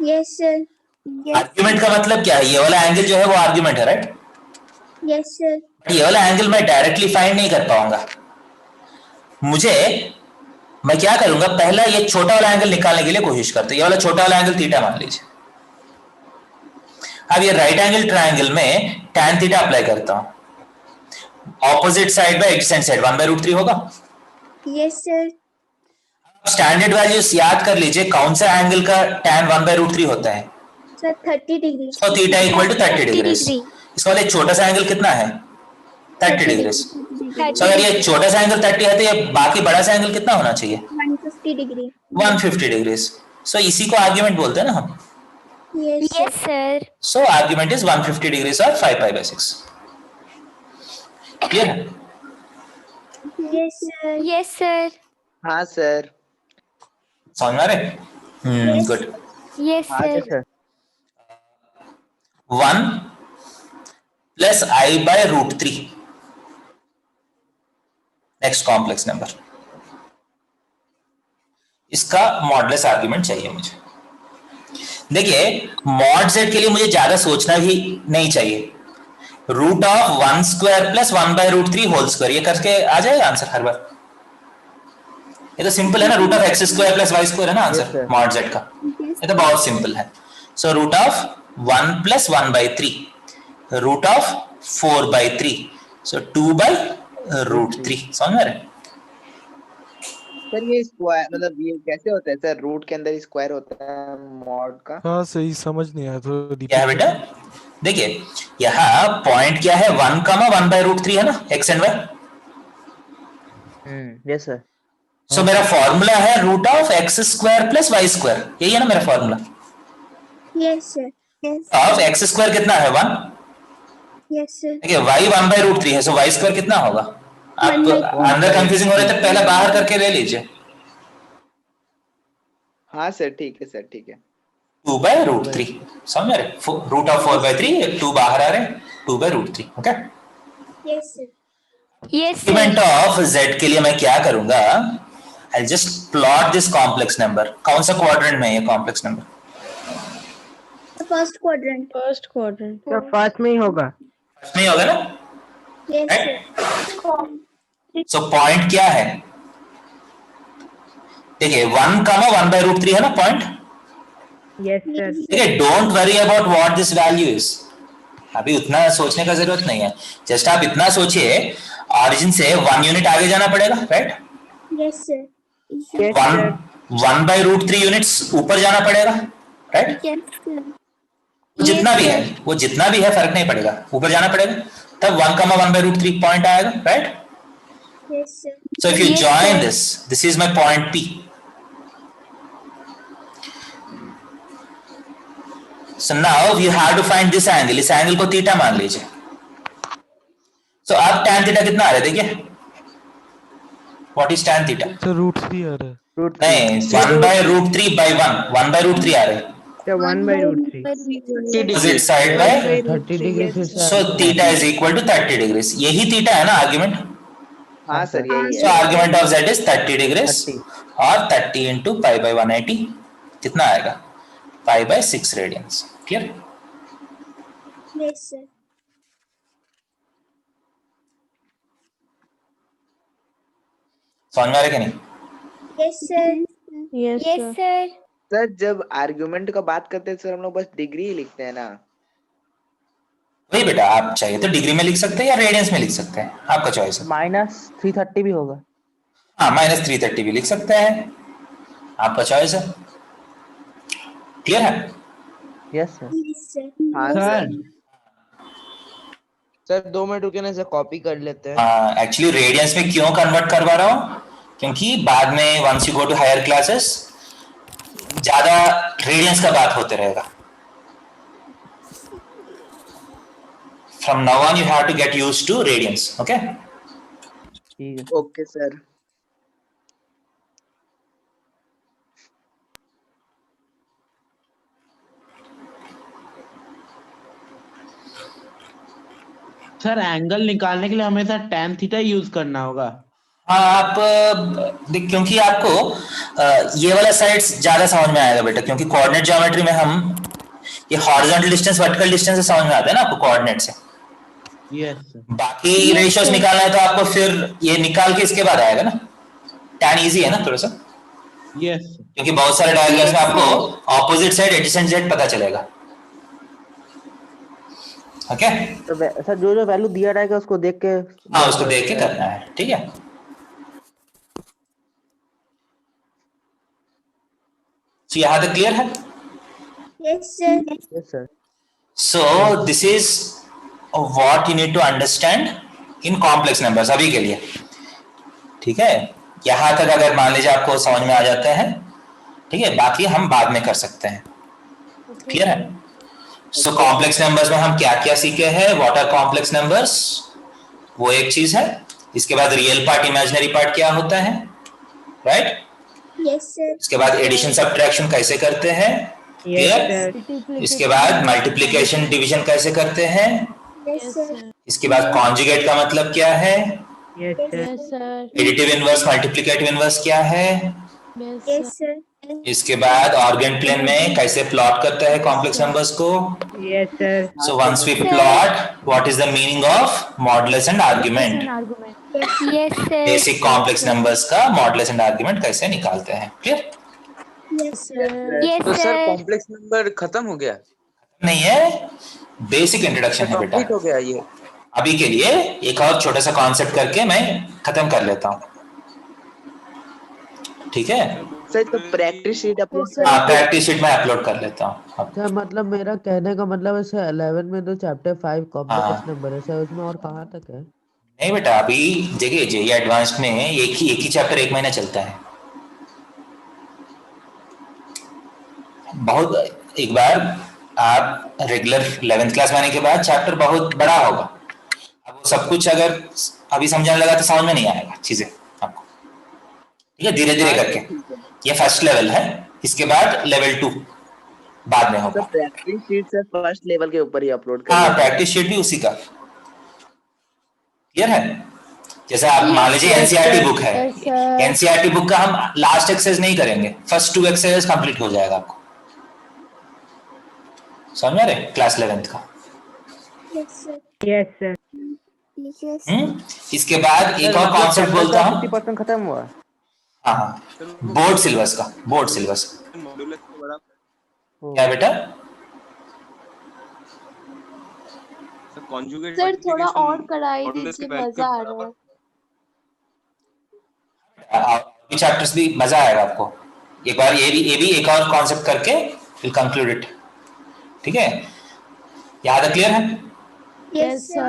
Yes sir. आर्ग्यूमेंट का मतलब क्या है? ये वाला एंगल जो है वो आर्ग्यूमेंट है, राइट। Yes sir. ये वाला एंगल मैं डायरेक्टली फाइंड नहीं कर पाऊंगा। मैं क्या करूंगा, पहला ये छोटा वाला एंगल निकालने के लिए कोशिश करते हैं। ये वाला छोटा वाला एंगल थीटा मान लीजिए। अब ये राइट एंगल ट्रायंगल में tan थीटा अप्लाई करता हूं। Opposite side bye adjacent side 1/√3 होगा। Yes sir. स्टैंडर्ड वैल्यूज याद कर लीजिए, कौन सा एंगल का tan 1/√3 होता है? Sir 30 degree. तो थीटा इक्वल टू 30 डिग्री। इसका मतलब छोटा सा एंगल कितना है? 30 डिग्री। तो अगर ये छोटा सा एंगल 30 है तो ये बाकी बड़ा सा एंगल कितना होना चाहिए? 150 डिग्री। 150 डिग्री। सो इसी को आर्ग्यूमेंट बोलते हैं ना हम। Yes sir. So argument is 150 degrees और 5 pi by 6। क्लियर है? Yes sir. Yes sir. हाँ सर। समझ में आ रहे? Good. Yes sir. Sir 1 plus I by √3 next complex number. इसका मॉडुलस आर्ग्यूमेंट चाहिए मुझे। देखिए मॉड z के लिए मुझे ज्यादा सोचना भी नहीं चाहिए। √1² + 1/√3 होल स्क्वायर, ये करके आ जाएगा आंसर हर बार। ये तो सिंपल है ना, √(x² + y² है ना आंसर मॉड z का। ये तो बहुत सिंपल है। सो √1 + 1/3, √4/3, सो 2/√3। समझ में आ रहा है? सर ये स्क्वायर मतलब ये कैसे होता है सर? रूट के अंदर स्क्वायर होता है मॉड का? हाँ सही समझ नहीं आया तो क्या है बेटा? देखिए यहाँ पॉइंट क्या है, 1, 1/√3 है ना, x and y। Yes sir. So मेरा फॉर्मूला है √(x² + y², यही है ना मेरा formula? Yes sir. Yes. Of x² कितना है? 1। Yes sir. देखिए y 1/√3 है, सो y² कितना होगा? आप अंदर कंफ्यूजिंग हो रहे थे, पहले बाहर करके ले लीजिए। हाँ सर ठीक है सर, ठीक है। 2/√3। समझ रहे? √4/3, 2 बाहर आ रहे हैं, 2/√3। Okay. Yes sir. Yes argument of z के लिए मैं क्या करूंगा, I just plot this complex number. कौन सा क्वाड्रेंट में है ये complex number? First quadrant. First quadrant. तो फर्स्ट में ही होगा। नहीं होगा ना? Yes sir. सो पॉइंट क्या है? देखिए 1, 1/√3 है ना पॉइंट। Yes sir. देखिए don't worry about what this value is. अभी उतना सोचने का जरूरत नहीं है, जस्ट आप इतना सोचिए ऑरिजिन से 1 यूनिट आगे जाना पड़ेगा, राइट। Yes sir. 1/√3 यूनिट्स ऊपर जाना पड़ेगा, राइट। Yes sir. जितना भी है वो जितना भी है फर्क नहीं पड़ेगा, ऊपर जाना पड़ेगा, तब 1, 1/√3 पॉइंट आएगा, right. Yes sir. So if you join this is my point P. So now you have to find this angle. इस एंगल को थीटा मान लीजिए। So अब tan थीटा कितना आ रहा है देखिए। What is tan theta? तो √3 आ रहा है। नहीं, 1/√3 by 1, 1/√3 आ रहा है। तो 1/√3 Opposite side by 30 degree. so theta is equal to 30 degrees. यही थीटा है ना आर्ग्यूमेंट? हाँ सर यही So है। argument of z is 30 degrees और 30 into pi by 180 कितना आएगा? pi/6 radiance. Clear? Yes, sir. समझ में आ रहा है कि नहीं? Yes, sir. Yes, Yes, sir. sir. Sir जब आर्गुमेंट का बात करते हैं सर हम लोग बस डिग्री ही लिखते हैं ना। वही बेटा, आप चाहिए तो डिग्री में लिख सकते हैं या रेडियंस में लिख सकते हैं, आपका चॉइस है। -330 भी होगा। हाँ, -330 भी लिख सकते हैं, आपका चॉइस है। क्लियर है? Yes sir. Yes, sir. हाँ सर सर 2 मिनट रुके ना, सर कॉपी कर लेते हैं। हाँ, एक्चुअली रेडियंस में क्यों कन्वर्ट करवा रहा हूँ, क्योंकि बाद में once you go to higher classes ज्यादा रेडियंस का बात होते रहेगा। From now on you have to get used to radians. Okay? ठीक है। Okay sir. सर एंगल निकालने के लिए हमेशा tan थीटा यूज करना होगा। हाँ, आप क्योंकि आपको ये वाला साइड ज्यादा समझ में आएगा बेटा, क्योंकि कोऑर्डिनेट ज्योमेट्री में हम ये हॉरिजॉन्टल डिस्टेंस वर्टिकल डिस्टेंस से समझ में आता है ना आपको कोऑर्डिनेट से। Yes sir. बाकी रेशियोज निकालना है तो आपको फिर ये निकाल के इसके बाद आएगा ना। tan इजी है ना थोड़ा सा, यस क्योंकि बहुत सारे डायग्राम्स में आपको ऑपोजिट साइड एडजेसेंट साइड पता चलेगा। ओके? तो सर जो जो वैल्यू दिया रहेगा उसको देख के, हाँ, उसको देख के करना है। ठीक है? तो यहाँ तक क्लियर है? Yes, sir. Yes sir. So this is what you need to understand in complex numbers अभी के लिए। ठीक है? यहाँ तक अगर मान लीजिए आपको समझ में आ जाता है, ठीक है, बाकी हम बाद में कर सकते हैं। क्लियर है? सो कॉम्प्लेक्स नंबर्स में हम क्या क्या सीखे हैं, व्हाट आर कॉम्प्लेक्स नंबर्स, वो एक चीज है। इसके बाद रियल पार्ट इमेजिनरी पार्ट क्या होता है, राइट? Yes, sir. इसके बाद एडिशन सब्ट्रैक्शन कैसे करते हैं, क्लियर? इसके बाद मल्टीप्लिकेशन डिवीजन कैसे करते हैं, Yes, sir. इसके बाद कॉन्जुगेट का मतलब क्या है, Yes, sir. Additive inverse multiplicative inverse क्या है, Yes, sir. इसके बाद ऑर्गन प्लेन में कैसे प्लॉट करता है कॉम्प्लेक्स नंबर्स को। Yes sir. So once we plot, what is the meaning of modulus and argument, Yes, sir. Basic complex numbers का मॉडुलस एंड आर्गुमेंट कैसे निकालते हैं। क्लियर? Yes, sir. Yes, तो सर sir. कॉम्प्लेक्स नंबर खत्म हो गया, नहीं है, बेसिक इंट्रोडक्शन है बेटा। कंप्लीट हो गया ये। अभी के लिए एक और छोटा सा कॉन्सेप्ट करके मैं खत्म कर लेता हूँ। ठीक है? सर तो प्रैक्टिस शीट अपलोड हाँ, प्रैक्टिस शीट में अपलोड कर लेता हूँ अब। सर मतलब मेरा कहने का मतलब है सर 11 में तो चैप्टर 5 कॉम्प्लेक्स नंबर है सर, उसमें और कहाँ तक है? नहीं बेटा, अभी देखिए जेईई एडवांस्ड में एक ही चैप्टर 1 महीना चलता है। बहुत एक बार आप रेगुलर 11th क्लास में आने के बाद चैप्टर बहुत बड़ा होगा। अब वो सब कुछ अगर अभी समझने लगा तो समझ में नहीं आएगा चीजें आपको। ठीक है? धीरे धीरे करके, ये फर्स्ट लेवल है, इसके बाद लेवल 2 बाद में होगा। सर प्रैक्टिस शीट से फर्स्ट लेवल के ऊपर ही अपलोड कर। हाँ, प्रैक्टिस शीट भी उसी का। क्लियर है? जैसे आप मान लीजिए एनसीईआरटी बुक है, एनसीईआरटी बुक का हम लास्ट एक्सरसाइज नहीं करेंगे, फर्स्ट 2 एक्सरसाइज कंप्लीट हो जाएगा आपको। समझ रहे? क्लास 11th का। Yes, sir. Yes sir. Yes. इसके बाद एक और कॉन्सेप्ट बोलता हूँ। 50% खत्म हुआ। हाँ, बोर्ड सिलेबस का, बोर्ड सिलेबस। क्या बेटा? सर थोड़ा और कराई दीजिए, मजा आ रहा है। चैप्टर्स भी मजा आएगा आपको। एक बार ये भी एक और कॉन्सेप्ट करके विल कंक्लूड इट। ठीक है? यहाँ तक क्लियर है? Yes, sir.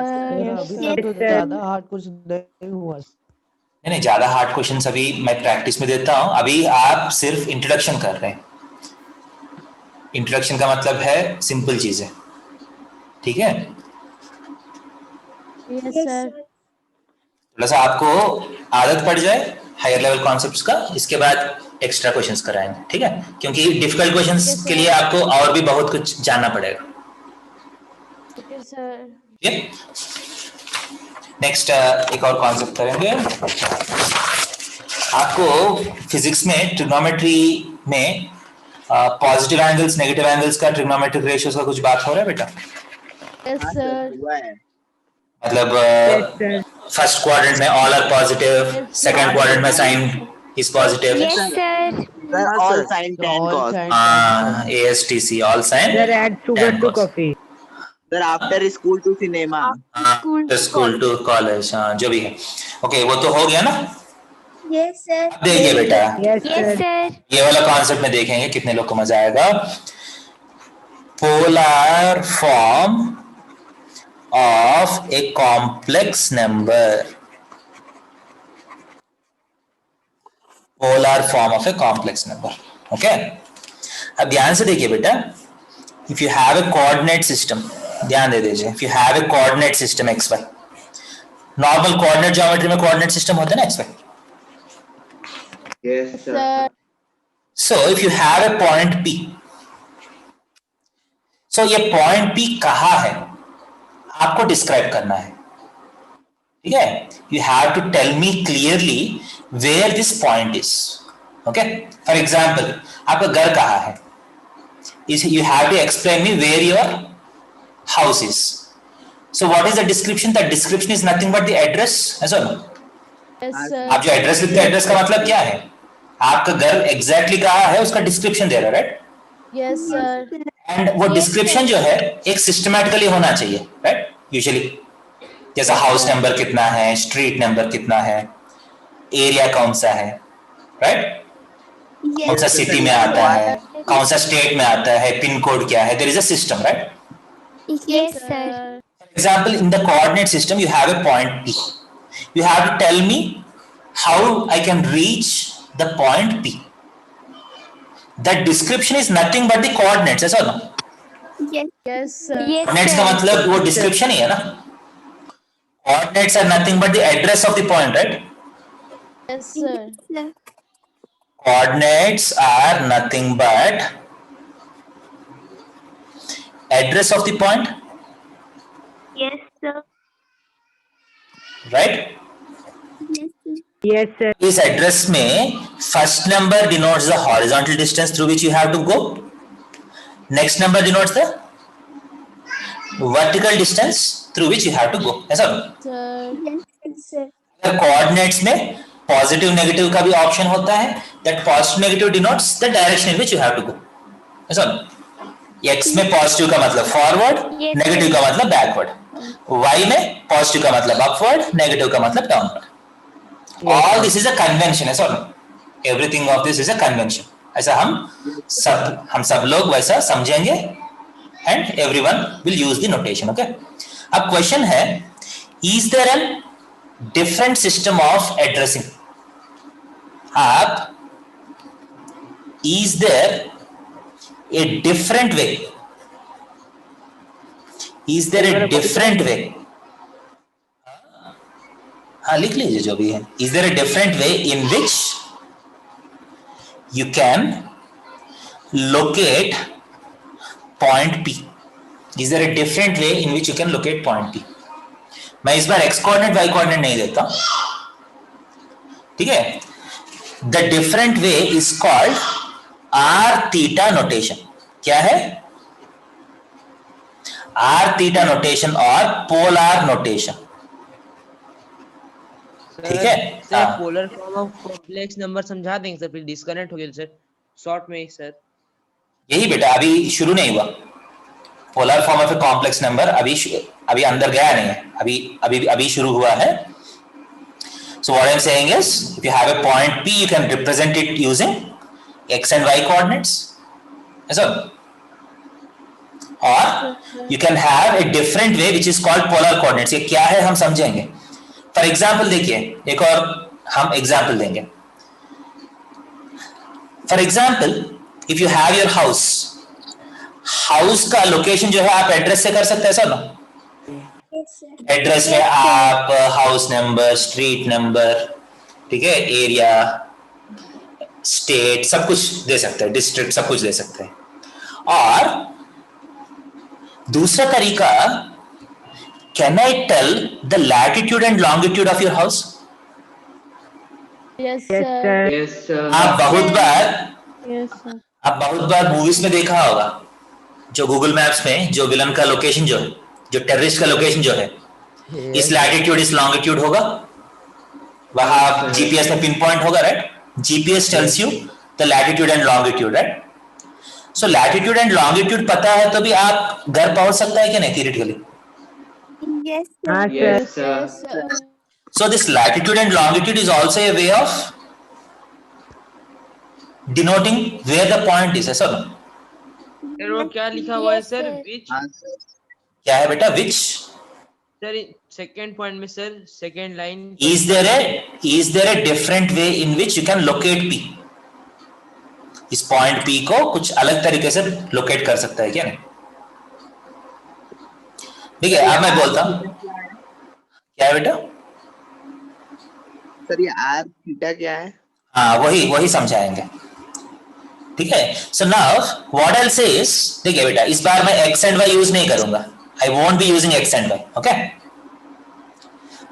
अभी तो ज्यादा हार्ड कुछ नहीं हुआ। नहीं, ज्यादा हार्ड क्वेश्चंस अभी मैं प्रैक्टिस में देता हूँ। अभी आप सिर्फ इंट्रोडक्शन कर रहे हैं। इंट्रोडक्शन का मतलब है सिंपल चीजें। ठीक है? Yes, sir. थोड़ा सा आपको आदत पड़ जाए हायर लेवल कॉन्सेप्ट्स का, इसके बाद एक्स्ट्रा क्वेश्चंस कराएंगे। ठीक है? क्योंकि डिफिकल्ट क्वेश्चंस के लिए आपको और भी बहुत कुछ जानना पड़ेगा। Okay, sir. नेक्स्ट एक और कॉन्सेप्ट करेंगे। आपको फिजिक्स में ट्रिग्नोमेट्री में पॉजिटिव एंगल्स नेगेटिव एंगल्स का ट्रिग्नोमेट्रिक रेशियोज का कुछ बात हो रहा है बेटा? यस हाँ सर सर हुआ है। मतलब फर्स्ट क्वाड्रेंट में all are positive, second quadrant में sine is positive. Yes sir sir हाँ ऑल सर, साइन तो टेन all कॉस। sign हाँ, ASTC all sine Sir, add sugar tan to cos। coffee. सर after school to cinema. School to college, हाँ जो भी है। Okay वो तो हो गया ना। यस सर अब देखिए बेटा, Yes, यस sir. सर ये वाला कॉन्सेप्ट में देखेंगे कितने लोग को मजा आएगा। Polar form of a complex number, polar form of a complex number. Okay, अब ध्यान से देखिए बेटा, if you have a coordinate system, ध्यान दे दीजिए, if you have a coordinate system x y, normal coordinate geometry में कोऑर्डिनेट सिस्टम होता है ना x y. Yes sir. Sir So if you have a point P, so ये point P कहाँ है आपको डिस्क्राइब करना है, ठीक है? You have to tell me clearly where this point is. Okay? For example, आपका घर कहाँ है? You have to explain me where your house is. So what is the description? The description is nothing but the address, ऐसा ना? Yes sir आप जो address लिखते हैं, एड्रेस का मतलब क्या है? आपका घर एग्जैक्टली कहाँ है उसका डिस्क्रिप्शन दे रहा है, राइट? यस सर एंड वो डिस्क्रिप्शन जो है एक सिस्टमैटिकली होना चाहिए, राइट? यूजुअली जैसा हाउस नंबर कितना है, स्ट्रीट नंबर कितना है, एरिया कौन सा है, राइट? कौन सा सिटी में आता है, कौन सा स्टेट में आता है, पिन कोड क्या है, there is a system, right? Yes sir For example, in the coordinate system, you have a point P. You have to tell me how I can reach the point P. That description is nothing but the coordinates, ऐसा ना? Yes sir yes Coordinates का मतलब वो description ही है ना? Coordinates are nothing but the address of the point, right? Yes sir Coordinates are nothing but address of the point, yes sir right? Yes, sir. इस address में first number denotes the horizontal distance through which you have to go, next number denotes the vertical distance through which you have to go, ऐसा? Sir coordinates में positive negative का भी option होता है, that positive negative denotes the direction in which you have to go, ऐसा? X में positive का मतलब फॉरवर्ड, Yes. नेगेटिव का मतलब बैकवर्ड, वाई में पॉजिटिव का मतलब अपवर्ड, नेगेटिव का मतलब downward. All this is a convention, है sir? Everything of this is a convention. ऐसा हम सब लोग वैसा समझेंगे and everyone will use the notation, okay? अब क्वेश्चन है, is there a different system of addressing? आप is there a different way? Is there a different way? हाँ लिख लीजिए जो भी है। Is there a different way in which you can locate point P? Is there a different way in which you can locate point P? मैं इस बार x coordinate y coordinate नहीं देता, ठीक है? The different way is called r theta notation. क्या है? r theta notation और polar notation. ठीक है? सर हाँ। Polar form of complex number समझा देंगे सर, फिर डिस्कनेक्ट हो गया सर शॉर्ट में ही सर। यही बेटा अभी शुरू नहीं हुआ। Polar form of a complex number अभी अंदर गया नहीं है, अभी शुरू हुआ है। So what I am saying is, if you have A point P, you can represent it using x and y coordinates, ऐसा? और you can have a different way which is called polar coordinates. ये क्या है हम समझेंगे। For example देखिए, एक और हम एग्जाम्पल देंगे। For example, if you have your house का लोकेशन जो है आप एड्रेस से कर सकते हैं, सर ना? एड्रेस में आप हाउस नंबर, स्ट्रीट नंबर, ठीक है, एरिया, स्टेट, सब कुछ दे सकते हैं, डिस्ट्रिक्ट, सब कुछ दे सकते हैं। और दूसरा तरीका, can I tell the latitude and longitude of your house? Yes Yes, sir sir. Yes sir. आप बहुत बार यस सर आप बहुत बार मूवीज में देखा होगा, जो गूगल मैप्स में जो विलन का लोकेशन जो है, जो टेररिस्ट का लोकेशन जो है, इस लैटिट्यूड इस लॉन्गिट्यूड होगा, वहां जीपीएस में पिन पॉइंट होगा, right? GPS tells you the latitude and longitude, right? So latitude and longitude पता है तो भी आप घर पहुंच सकता है कि नहीं थियरेटिकली? Yes, हाँ sir. Sir So this latitude and longitude is also a way of denoting where the point is, ऐसा ना? सर वो क्या लिखा हुआ है सर? विच हाँ सर। क्या है बेटा? Which? सर सेकंड पॉइंट में sir second line Is there a different way in which you can locate P? इस पॉइंट P को कुछ अलग तरीके से लोकेट कर सकता है क्या नहीं? ठीक है, अब मैं बोलता हूँ, क्या है बेटा? सर ये आर थीटा क्या है? हाँ वही समझाएंगे, ठीक है? So now what else is, ठीक है बेटा, इस बार मैं x एंड y यूज नहीं करूंगा, I won't be using x and y, okay?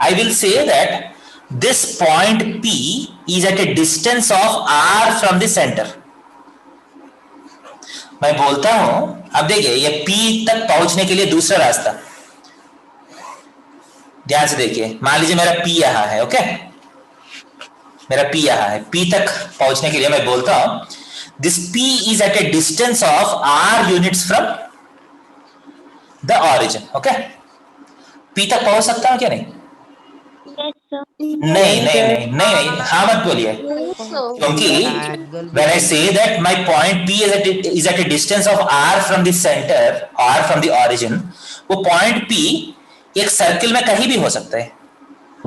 I will say that this point P is at a distance of r from the center. मैं बोलता हूं, अब देखिए ये P तक पहुंचने के लिए दूसरा रास्ता, ध्यान से देखिए, मान लीजिए मेरा P यहां है, ओके? मेरा P यहां है, P तक पहुंचने के लिए मैं बोलता हूं this P is at a distance of r units from the origin, okay? P तक पहुंच सकता हूं क्या नहीं? Yes, sir. नहीं, हाँ मत बोलिए, क्योंकि when I say that my point P is at a distance of r from the center or from the origin, वो point P एक सर्किल में कहीं भी हो सकता है।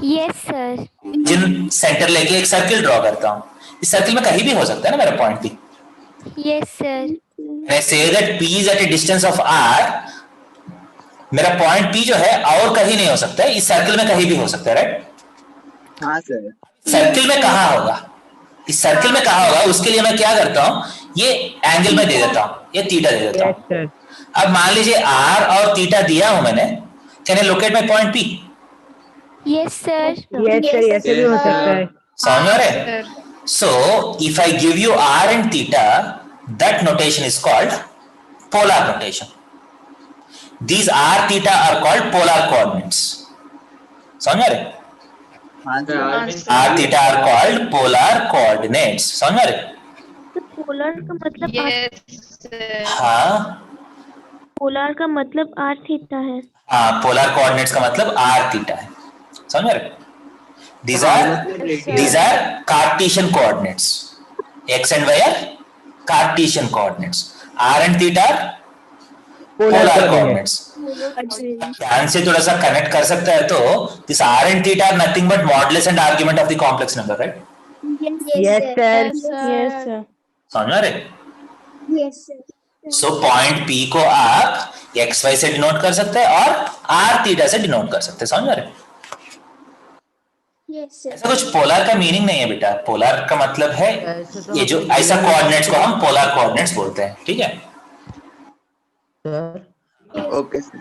Yes, sir. जिन सेंटर लेके एक सर्किल ड्रॉ करता हूं, इस सर्किल में कहीं भी हो सकता है ना मेरा point P। Yes, sir. When I say that P is at a distance of r, मेरा पॉइंट P जो है और कहीं नहीं हो सकता है, इस सर्किल में कहीं भी हो सकता है, राइट? हाँ सर। सर्किल में कहाँ होगा? इस सर्किल में कहाँ होगा, उसके लिए मैं क्या करता हूँ, ये एंगल में दे देता हूँ, ये थीटा दे देता हूँ। अब मान लीजिए r और थीटा दिया हूं मैंने, can I locate my point P? Yes, sir. Yes sir ऐसे भी हो सकता है। समझ आ रहा है? So if I give you r and theta, that notation is called polar notation. These r theta are called polar coordinates. समझ आ रहे? हाँ sir. r theta are called polar coordinates. समझ आ रहे? पोलर का मतलब हाँ पोलर का मतलब r थीटा है। हाँ, पोलर कोऑर्डिनेट्स का मतलब r थीटा है, समझ रहे? These are Cartesian coordinates. X and y are Cartesian coordinates. R and theta are polar coordinates. ध्यान से थोड़ा सा कनेक्ट कर सकता है तो this R and theta are nothing but modulus and argument of the complex number, right? Yes sir Yes, sir. समझ रहे? Yes, sir. So point P को आप x y से डिनोट कर सकते हैं और r थीटा से डिनोट कर सकते हैं, समझ रहे? Yes, sir. ऐसा कुछ पोलर का मीनिंग नहीं है बेटा, पोलर का मतलब है ये जो ऐसा कोऑर्डिनेट्स को हम पोलर कोऑर्डिनेट्स बोलते हैं, ठीक है? Okay sir.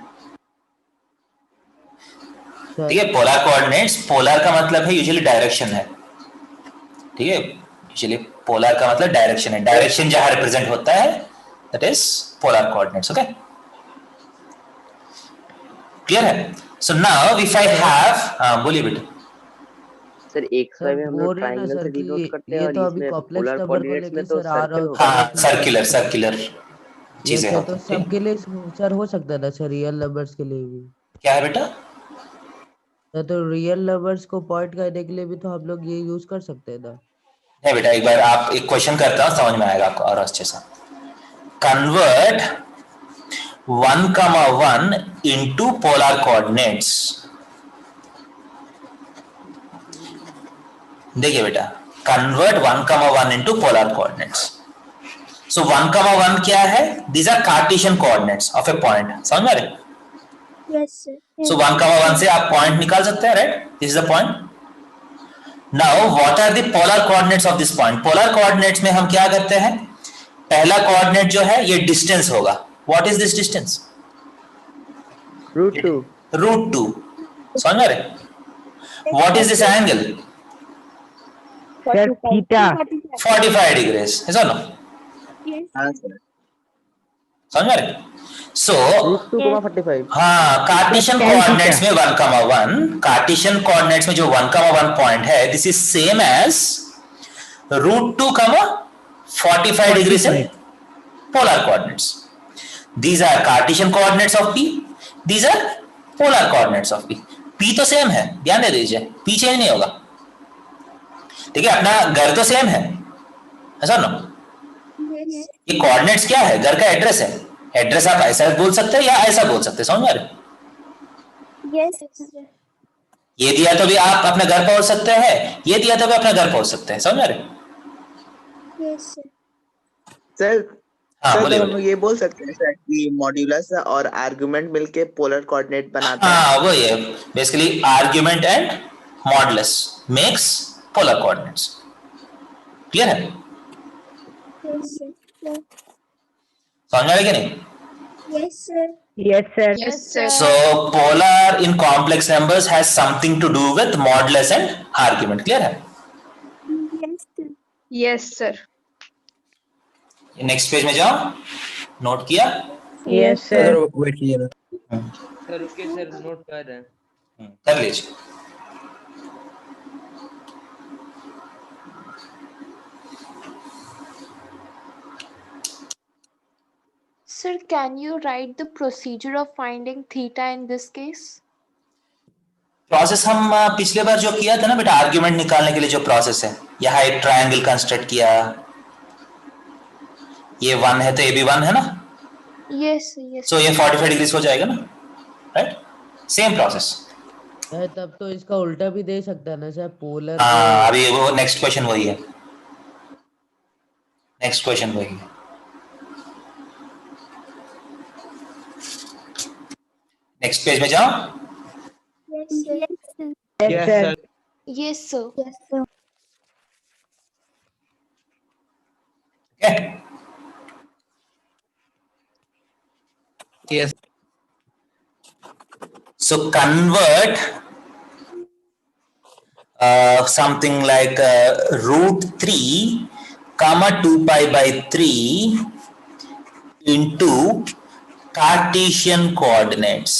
ठीक है, पोलर कोऑर्डिनेट्स, पोलर का मतलब है यूजुअली डायरेक्शन है, ठीक है? यूजुअली पोलर का मतलब डायरेक्शन है, डायरेक्शन जहां रिप्रेजेंट होता है that is polar coordinates, okay? Clear है? So now if I have, बोलिए बेटा। सर एक्स वाई में हम लोग ट्रायंगल से डिनोट करते हैं और इसमें पोलर कोऑर्डिनेट्स में तो सर्कल होगा। हाँ, सर्कुलर चीजें तो होती हैं। सबके लिए सर हो सकता है ना सर, रियल नंबर्स के लिए भी? क्या है बेटा? तो रियल नंबर्स को पॉइंट करने के लिए भी तो हम लोग ये यूज कर सकते हैं ना? नहीं बेटा, एक बार आप एक क्वेश्चन करता हूं, समझ में आएगा आपको और अच्छे से। Convert 1,1 into polar coordinates। देखिए बेटा, convert 1,1 into polar coordinates। So 1,1 क्या है? These are Cartesian coordinates of a point। समझ में आ रहे? Yes, sir. So 1,1 से आप पॉइंट निकाल सकते हैं, right? This is the point. Now what are the polar coordinates of this point? Polar coordinates में हम क्या करते हैं? पहला कोऑर्डिनेट जो है ये डिस्टेंस होगा। What is this distance? √2 √2। समझ में आ रहे? What is this angle? Sir theta 45 degrees, is or no? Yes. हाँ सर। समझ रहे? सो √2,45 हाँ, कार्टेशियन कोऑर्डिनेट्स में 1,1, कार्टेशियन कोऑर्डिनेट्स में जो 1,1 पॉइंट है, this is same as √2, 45 degrees in polar coordinates. These are Cartesian coordinates of P. These are polar coordinates of P. P तो same है, ध्यान दे दीजिए, P चेंज नहीं होगा। ठीक है, अपना घर तो सेम है, ऐसा ना? ये कोऑर्डिनेट्स क्या है? घर का एड्रेस है। एड्रेस आप ऐसा बोल सकते हैं या ऐसा बोल सकते हैं, समझ रहे? Yes. ये दिया तो भी आप अपने घर पहुंच सकते हैं, ये दिया तो भी अपने घर पहुंच सकते हैं, समझ रहे? Yes. सर हाँ, सर बोलिए, तो हम बोलिए। ये बोल सकते हैं सर कि मॉड्यूलस और आर्गुमेंट मिलके पोलर कोऑर्डिनेट बनाते हैं। हाँ, वही है, basically argument and modulus makes polar coordinates. Clear है? Yes, sir. समझ में आ रहा है कि नहीं? Yes, sir. Yes, sir. Yes, sir. So polar in complex numbers has something to do with modulus and argument. Clear है? Yes, sir. Yes, sir. Next page में जाओ, नोट किया? Yes, sir. वेट कीजिए। सर रुकिए sir, note कर रहे हैं। कर लीजिए। Sir, can you write the procedure of finding theta in this case? Process हम पिछले बार जो किया था ना बेटा, आर्ग्यूमेंट निकालने के लिए जो प्रोसेस है, यहाँ एक ट्रायंगल कंस्ट्रक्ट किया, ये 1 है तो ये भी 1 है ना? Yes, yes. सो ये 45 डिग्रीज हो जाएगा ना, राइट? Same process. तब तो इसका उल्टा भी दे सकता है ना सर, पोलर। हाँ, अभी वो नेक्स्ट क्वेश्चन वही है, नेक्स्ट क्वेश्चन वही है। नेक्स्ट पेज में जाओ। Yes, sir. Yes, sir. Yes, sir. Yes, sir. Okay. Yes. So convert something like √3, 2 pi by 3 into Cartesian coordinates.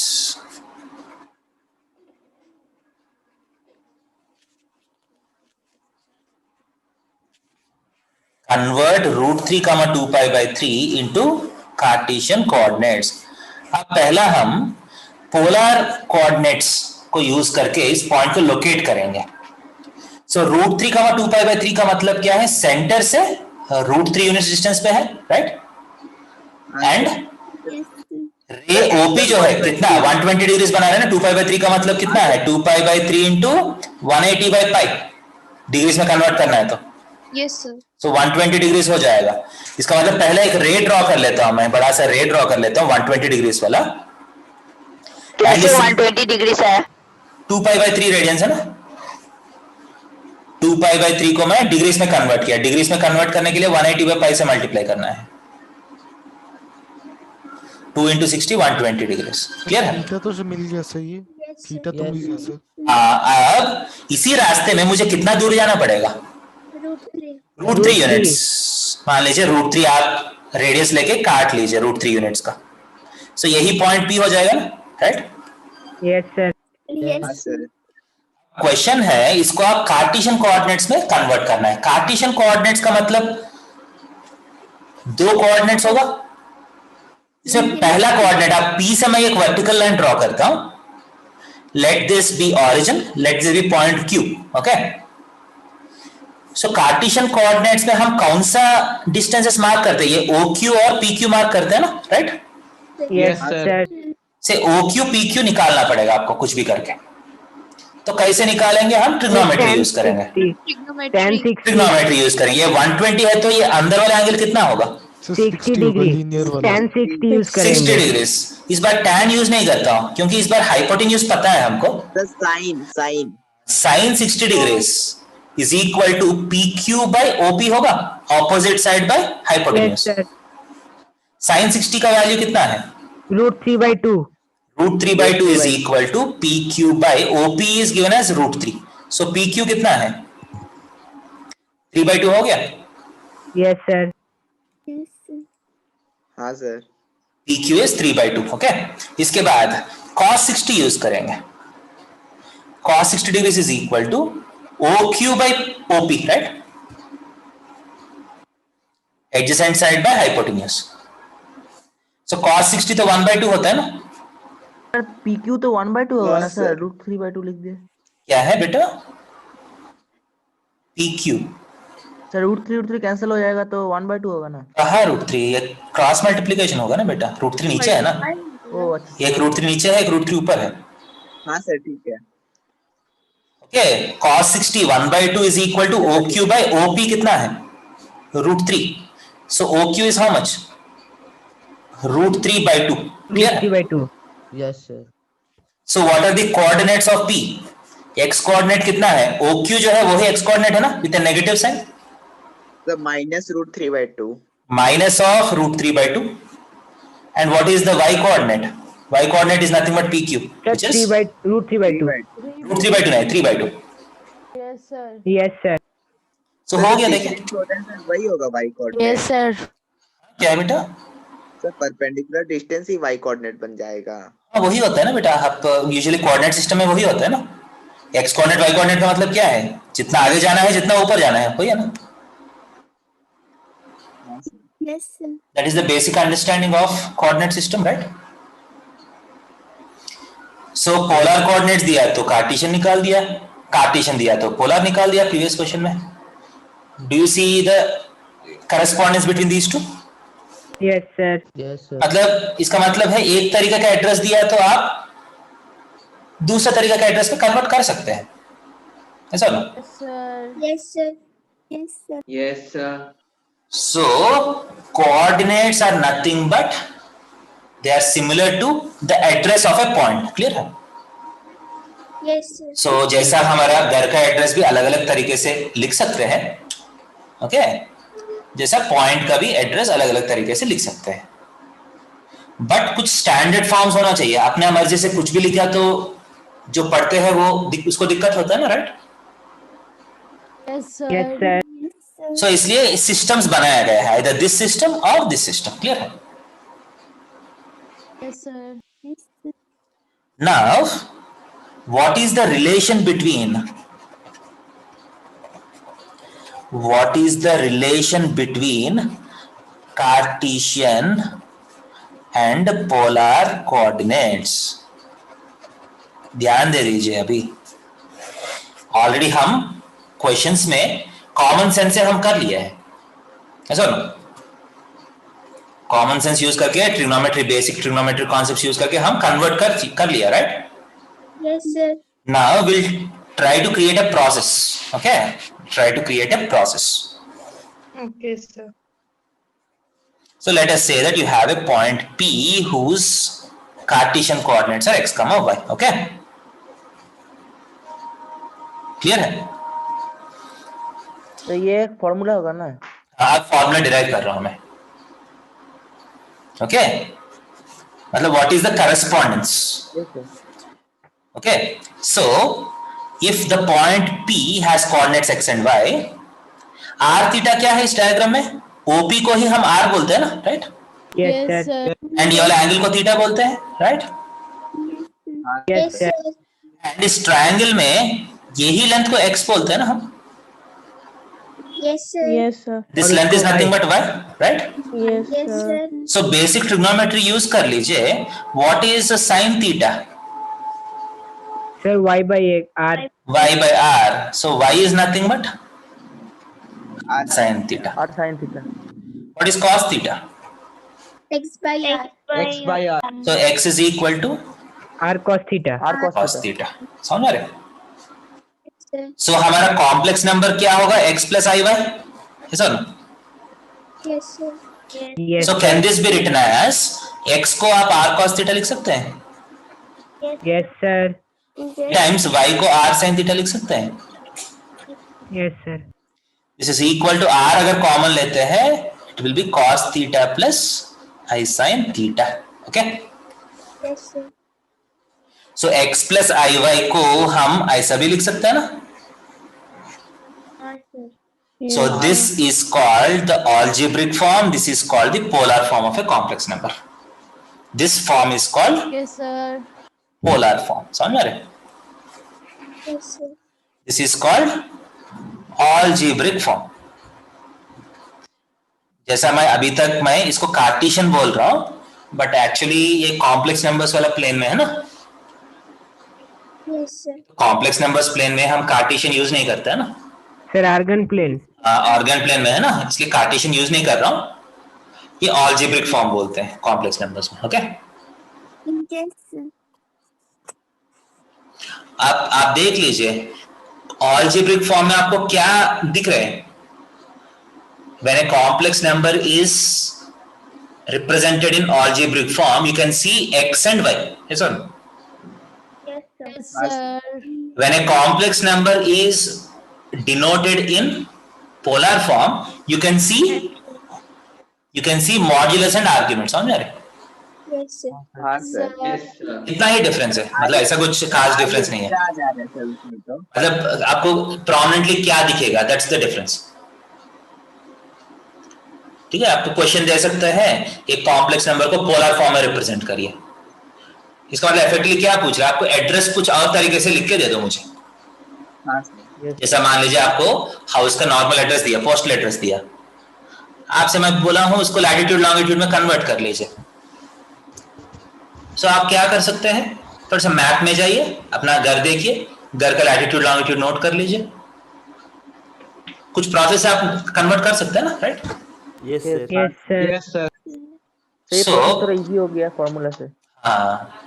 Convert √3, 2 pi by 3 into Cartesian coordinates. अब पहला हम polar coordinates को use करके इस पॉइंट को locate करेंगे। सो √3, 2 pi by 3 का मतलब क्या है? सेंटर से √3 यूनिट डिस्टेंस पे है, राइट? एंड रे ओपी जो है कितना 120 डिग्रीज बना रहे हैं ना, 2 pi by 3 का मतलब कितना है? 2 pi by 3 into 180 by pi degrees में कन्वर्ट करना है तो Yes, sir. सो 120 डिग्रीज हो जाएगा। इसका मतलब पहले एक रे ड्रॉ कर लेता हूं, मैं बड़ा सा रे ड्रॉ कर लेता हूं 120 डिग्रीज वाला। कैसे 120 डिग्री से है? 2 pi by 3 रेडियंस है ना, 2 pi by 3 को मैं डिग्रीज में कन्वर्ट किया। डिग्रीज में कन्वर्ट करने के लिए 180 by pi से मल्टीप्लाई करना है। 2 into 60 120 डिग्रीज। क्लियर है? थीटा तो मिल गया, सही है, थीटा तो मिल गया सर। अब इसी रास्ते में मुझे कितना दूर जाना पड़ेगा? √3 यूनिट्स। मान लीजिए √3 आप रेडियस लेके काट लीजिए √3 यूनिट्स का। सो यही पॉइंट P हो जाएगा ना, right? Yes sir. Yes, sir. Question है, इसको आप कार्टेशियन कोऑर्डिनेट्स में कन्वर्ट करना है। कार्टेशियन कोऑर्डिनेट्स का मतलब 2 कोऑर्डिनेट्स होगा। इसमें पहला कोऑर्डिनेट आप P से मैं एक वर्टिकल लाइन ड्रॉ करता हूं। Let this be origin, let this be point Q, okay? So Cartesian coordinates में हम कौन सा डिस्टेंसेस मार्क करते हैं? ये OQ और PQ मार्क करते हैं ना, राइट? Yes, sir. से OQ PQ निकालना पड़ेगा आपको कुछ भी करके। तो कैसे निकालेंगे हम? ट्रिग्नोमेट्री यूज करेंगे। Trigonometry. ट्रिग्नोमेट्री यूज करेंगे। ये 120 है तो ये अंदर वाला एंगल कितना होगा? 60 डिग्री, tan 60 यूज 60 करेंगे। डिग्रीज। इस बार tan यूज नहीं करता हूं क्योंकि इस बार हाइपोटेन्यूज पता है हमको। Sine 60 degrees is equal to PQ by OP होगा, opposite side by hypotenuse. Sine 60 का वैल्यू कितना है? √3/2। √3/2 is equal to PQ by OP is given as √3. So PQ कितना है? 3/2 हो गया? Yes sir. Yes, sir. हाँ सर। PQ is 3/2. ओके, इसके बाद cos 60 यूज करेंगे। cos 60 degrees is equal to OQ by OP, right? Adjacent side by hypotenuse. So cos 60 तो 1/2 होता है ना? सर PQ तो 1/2 होगा ना Yes, सर, sir. √3/2 लिख दिए। क्या है बेटा? PQ सर √3 कैंसिल हो जाएगा तो 1/2 होगा ना। कहाँ √3? ये क्रॉस मल्टीप्लीकेशन होगा ना बेटा। √3 नीचे है ना, ओ अच्छा। एक √3 नीचे है, एक √3 ऊपर है। हाँ सर ठीक है। Okay, cos 60 1/2 is equal to OQ by OP कितना है? √3. So OQ is how much? √3/2. Clear? √3/2. Yes sir. So what are the coordinates of P? X coordinate कितना है? OQ जो है वो ही X coordinate है ना, with a negative sign. The -√3/2. Minus of √3/2. And what is the Y coordinate? Y coordinate is nothing but PQ, which is √3/2. √3/2 नहीं, 3/2. Yes, sir. Yes sir. So हो गया देखिए। वही होगा y कोऑर्डिनेट। Yes, sir. क्या है बेटा? सर परपेंडिकुलर डिस्टेंस ही y coordinate बन जाएगा। हाँ वही होता है ना बेटा, आप यूजुअली कोऑर्डिनेट सिस्टम में वही होता है ना। एक्स कोऑर्डिनेट वाई कोऑर्डिनेट का मतलब क्या है? जितना आगे जाना है, जितना ऊपर जाना है, वही है ना। Yes, sir. That is the basic understanding of coordinate system, right? So polar coordinates दिया तो कार्टेशियन निकाल दिया, कार्टेशियन दिया तो पोलर निकाल दिया प्रीवियस क्वेश्चन में। Do you see the correspondence between these two? Yes sir. Yes sir. मतलब इसका मतलब है एक तरीके का एड्रेस दिया है तो आप दूसरा तरीका का एड्रेस पे कन्वर्ट कर सकते हैं, ऐसा ना? Yes, sir. Yes, sir. Yes, sir. Yes, sir. So coordinates are nothing but they are similar to the address of a point. Clear है? Yes, sir. So जैसा हमारा घर का एड्रेस भी अलग अलग तरीके से लिख सकते हैं, ओके, जैसा पॉइंट का भी एड्रेस अलग अलग तरीके से लिख सकते हैं, बट कुछ स्टैंडर्ड फॉर्म्स होना चाहिए। अपने मर्जी से कुछ भी लिखा तो जो पढ़ते हैं वो उसको दिक्कत होता है ना, right? Yes, sir. Yes sir. Yes, sir. सो इसलिए सिस्टम्स बनाया गया है, आइदर दिस सिस्टम और दिस सिस्टम। क्लियर है? Yes, sir. Yes, sir. Now, what is the relation between Cartesian and polar coordinates? ध्यान दे दीजिए, अभी ऑलरेडी हम क्वेश्चंस में कॉमन सेंस से हम कर लिया है, ऐसा ना? कॉमन सेंस यूज करके trigonometry, basic trigonometry concepts use करके हम कन्वर्ट कर लिया, right? Yes, sir. Now we'll try to create a process. Okay, try to create a process. Okay, sir. So let us say that you have a point P whose Cartesian coordinates are x, y. Okay, clear है? तो ये एक formula होगा ना? हाँ, formula derive कर रहा हूं मैं। Okay, मतलब what is the correspondence? Yes sir. Okay, so if the point P has coordinates x and y, r theta क्या है इस डायग्राम में? OP को ही हम r बोलते हैं ना, राइट? Yes, sir. एंड ये वाला एंगल को थीटा बोलते हैं, राइट? Yes, sir. एंड इस ट्रायंगल में यही लेंथ को x बोलते हैं ना हम। Yes, sir. Yes, sir. This length is nothing but y, right? Yes, Yes, sir. sir. So basic trigonometry use कर लीजिए। What is sin theta? Sir, y by r. y by r. So y is nothing but sin theta. R sin theta. What is cos theta? X by R. x by r। So x is equal to R cos theta. R cos cos theta. theta. समझ रहे? Yes, sir. So हमारा complex number क्या होगा? x plus iy, ऐसा ना? Yes, sir. Yes. So can this be written as x को आप r cos theta लिख सकते हैं, Yes sir. Yes. Times y को r sin theta लिख सकते हैं। Yes sir. This is equal to r अगर कॉमन लेते हैं it will be cos theta plus i sin theta। Okay, Yes, sir. So x plus iy को हम ऐसा भी लिख सकते हैं ना? R, sir. So this is called the algebraic form. This is called the polar form of a complex number. This form is called Yes, sir. polar form. समझ रहे? Yes, sir. This is called algebraic form. जैसा मैं अभी तक मैं इसको Cartesian बोल रहा हूं, बट एक्चुअली ये कॉम्प्लेक्स नंबर्स वाला प्लेन में है ना. Yes, sir. Complex numbers plane में हम कार्टेशियन यूज नहीं करते हैं ना. Sir Argand plane. Argand plane में है ना, इसलिए कार्टेशियन यूज नहीं कर रहा हूं. ये algebraic फॉर्म बोलते हैं कॉम्प्लेक्स नंबर्स में. Okay Yes, sir. आप देख लीजिए algebraic फॉर्म में आपको क्या दिख रहे हैं. When a complex number is represented in algebraic form, you can see x and y. Yes or no? Yes, sir. Yes, sir. When a complex number is denoted in polar form, you can see modulus and argument. समझ रहे? Yes, sir. हाँ sir. इतना ही difference है, मतलब ऐसा कुछ खास difference नहीं है. क्या जा रहा है सर उसमें तो? मतलब आपको प्रोमिनेंटली क्या दिखेगा, दैट्स द डिफरेंस. ठीक है, आपको क्वेश्चन दे सकते हैं एक कॉम्प्लेक्स नंबर को पोलर फॉर्म में रिप्रेजेंट करिए. इसका मतलब इफेक्टिवली क्या पूछ रहा है, आपको एड्रेस कुछ और तरीके से लिख के दे दो मुझे. हाँ सर. जैसा मान लीजिए आपको हाउस का नॉर्मल एड्रेस दिया, पोस्टल एड्रेस दिया, आपसे मैं बोला हूं उसको लैटिट्यूड लॉन्गिट्यूड में कन्वर्ट कर लीजिए. सो आप क्या कर सकते हैं, थोड़ा सा मैप में जाइए, अपना घर देखिए, घर का लैटिट्यूड लॉन्गिट्यूड नोट कर लीजिए. कुछ प्रोसेस आप कन्वर्ट कर सकते हैं ना, right? Yes sir. Yes, sir. ये So- प्रोसेस थोड़ा इजी हो गया फॉर्मूला से. हाँ.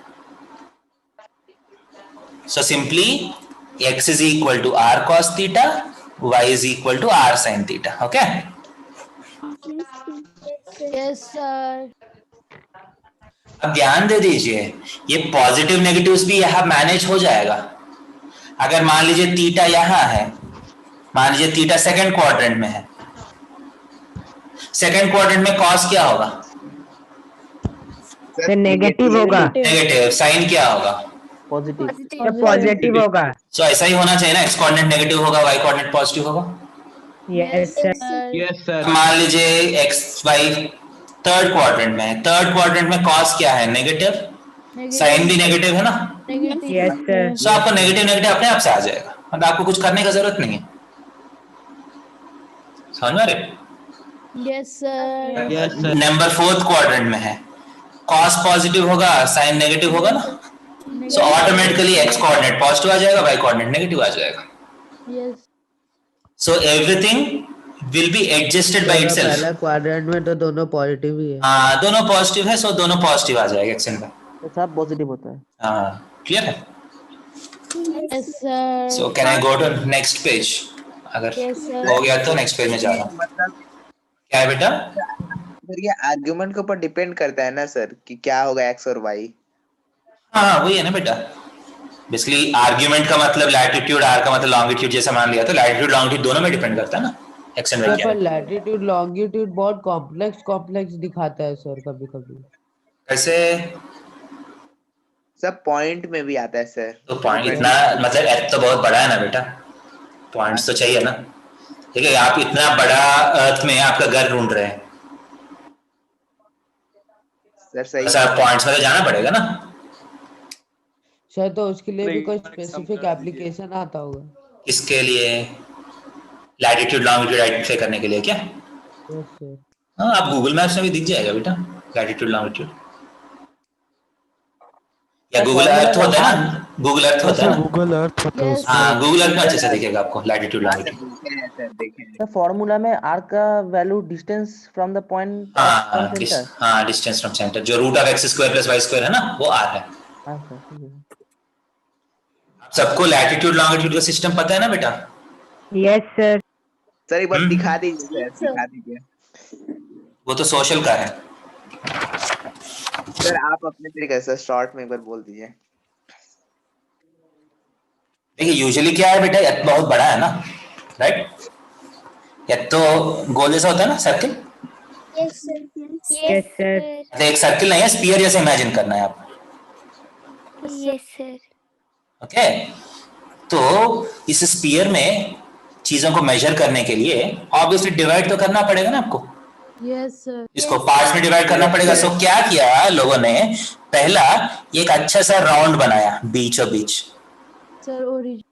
So simply x is equal to r cos theta, y is equal to r sin theta. Okay? Yes, sir. अब ध्यान दे दीजिए, ये पॉजिटिव नेगेटिव्स भी यहाँ मैनेज हो जाएगा. अगर मान लीजिए थीटा यहाँ है, मान लीजिए थीटा सेकंड क्वाड्रेंट में है, सेकंड क्वाड्रेंट में कॉस क्या होगा? नेगेटिव होगा. नेगेटिव. साइन क्या होगा? पॉजिटिव. Positive. होगा. सो ऐसा ही होना चाहिए ना, एक्स कोऑर्डिनेट नेगेटिव होगा, वाई कोऑर्डिनेट पॉजिटिव होगा. Yes sir. Yes, sir. मान लीजिए एक्स वाई थर्ड क्वाड्रेंट में है, थर्ड क्वाड्रेंट में कॉस क्या है? नेगेटिव. साइन भी नेगेटिव है ना. Yes sir. सो आपको नेगेटिव नेगेटिव अपने आप से आ जाएगा, मतलब आपको कुछ करने की जरूरत नहीं है. समझ में आ रहे? Yes, sir. Yes, sir. Number fourth quadrant में है, कॉस पॉजिटिव होगा, साइन नेगेटिव होगा ना. So automatically x coordinate positive आ जाएगा, वाई कोऑर्डिनेट नेगेटिव आ जाएगा. Yes. So everything will be adjusted by itself. पहला क्वाड्रेंट में तो दोनों पॉजिटिव ही है. हाँ, दोनों पॉजिटिव है, सो दोनों पॉजिटिव आ जाएगा एक्स एंड वाई. तो सब पॉजिटिव होता है. हाँ, क्लियर है? Yes, sir. So can I go to next page? अगर Yes, sir. हो गया तो नेक्स्ट पेज में जा रहा हूँ. मतलब क्या है बेटा? सर ये आर्गुमेंट के ऊपर डिपेंड करता है ना सर कि क्या होगा एक्स और वाई. हाँ, वही है ना बेटा. बेसिकली आर्ग्यूमेंट का मतलब लैटिट्यूड, आर का मतलब लॉन्गिट्यूड जैसा मान लिया, तो लैटिट्यूड लॉन्गिट्यूड दोनों में डिपेंड करता है ना, एक्स एंड वाई. क्या पर लैटिट्यूड लॉन्गिट्यूड बहुत कॉम्प्लेक्स दिखाता है सर कभी कभी. कैसे? सब पॉइंट में भी आता है सर. तो पॉइंट इतना, मतलब एर्थ तो बहुत बड़ा है ना बेटा, पॉइंट्स तो चाहिए ना. ठीक है, आप इतना बड़ा अर्थ में आपका घर ढूंढ रहे हैं, सर सही. ऐसा पॉइंट्स में तो जाना पड़ेगा ना. शायद तो उसके लिए भी कोई स्पेसिफिक एप्लीकेशन आता होगा. इसके लिए लैटिट्यूड लॉन्गिट्यूड आइडेंटिफाई करने के लिए क्या? Yes sir. हाँ, आप गूगल मैप्स में भी दिख जाएगा बेटा लैटिट्यूड लॉन्गिट्यूड, या गूगल अर्थ होता है ना, गूगल अर्थ होता है ना. गूगल अर्थ होता है Yes. उसमें. हाँ, गूगल अर्थ में अच्छे से दिखेगा आपको लैटिट्यूड लॉन्गिट्यूड. सर देखें. तो फॉर्मूला में r का value distance from the point हाँ, सेंटर. हाँ, डिस्टेंस फ्रॉम सेंटर, जो root of x square plus y square है ना, वो आर है. हां सर ठीक है. सबको लैटिट्यूड लॉन्गिट्यूड का सिस्टम पता है ना बेटा? Yes sir. सर एक बार दिखा दीजिए सर, दिखा दीजिए. वो तो सोशल का है. सर आप अपने तरीके से शॉर्ट में एक बार बोल दीजिए. देखिए यूजुअली क्या है बेटा, यह बहुत बड़ा है ना, राइट? यह तो गोल जैसा होता है ना, circle. Yes, sir. Yes, sir. मतलब एक सर्किल नहीं है, स्फीयर जैसे इमेजिन करना है आपको. Yes, sir. ओके, तो इस स्फीयर में चीजों को मेजर करने के लिए ऑब्वियसली डिवाइड तो करना पड़ेगा ना आपको। Yes sir. इसको पार्ट्स में डिवाइड करना पड़ेगा। सो क्या किया लोगों ने, पहला एक अच्छा सा राउंड बनाया बीचों बीच, सर ओरिजिन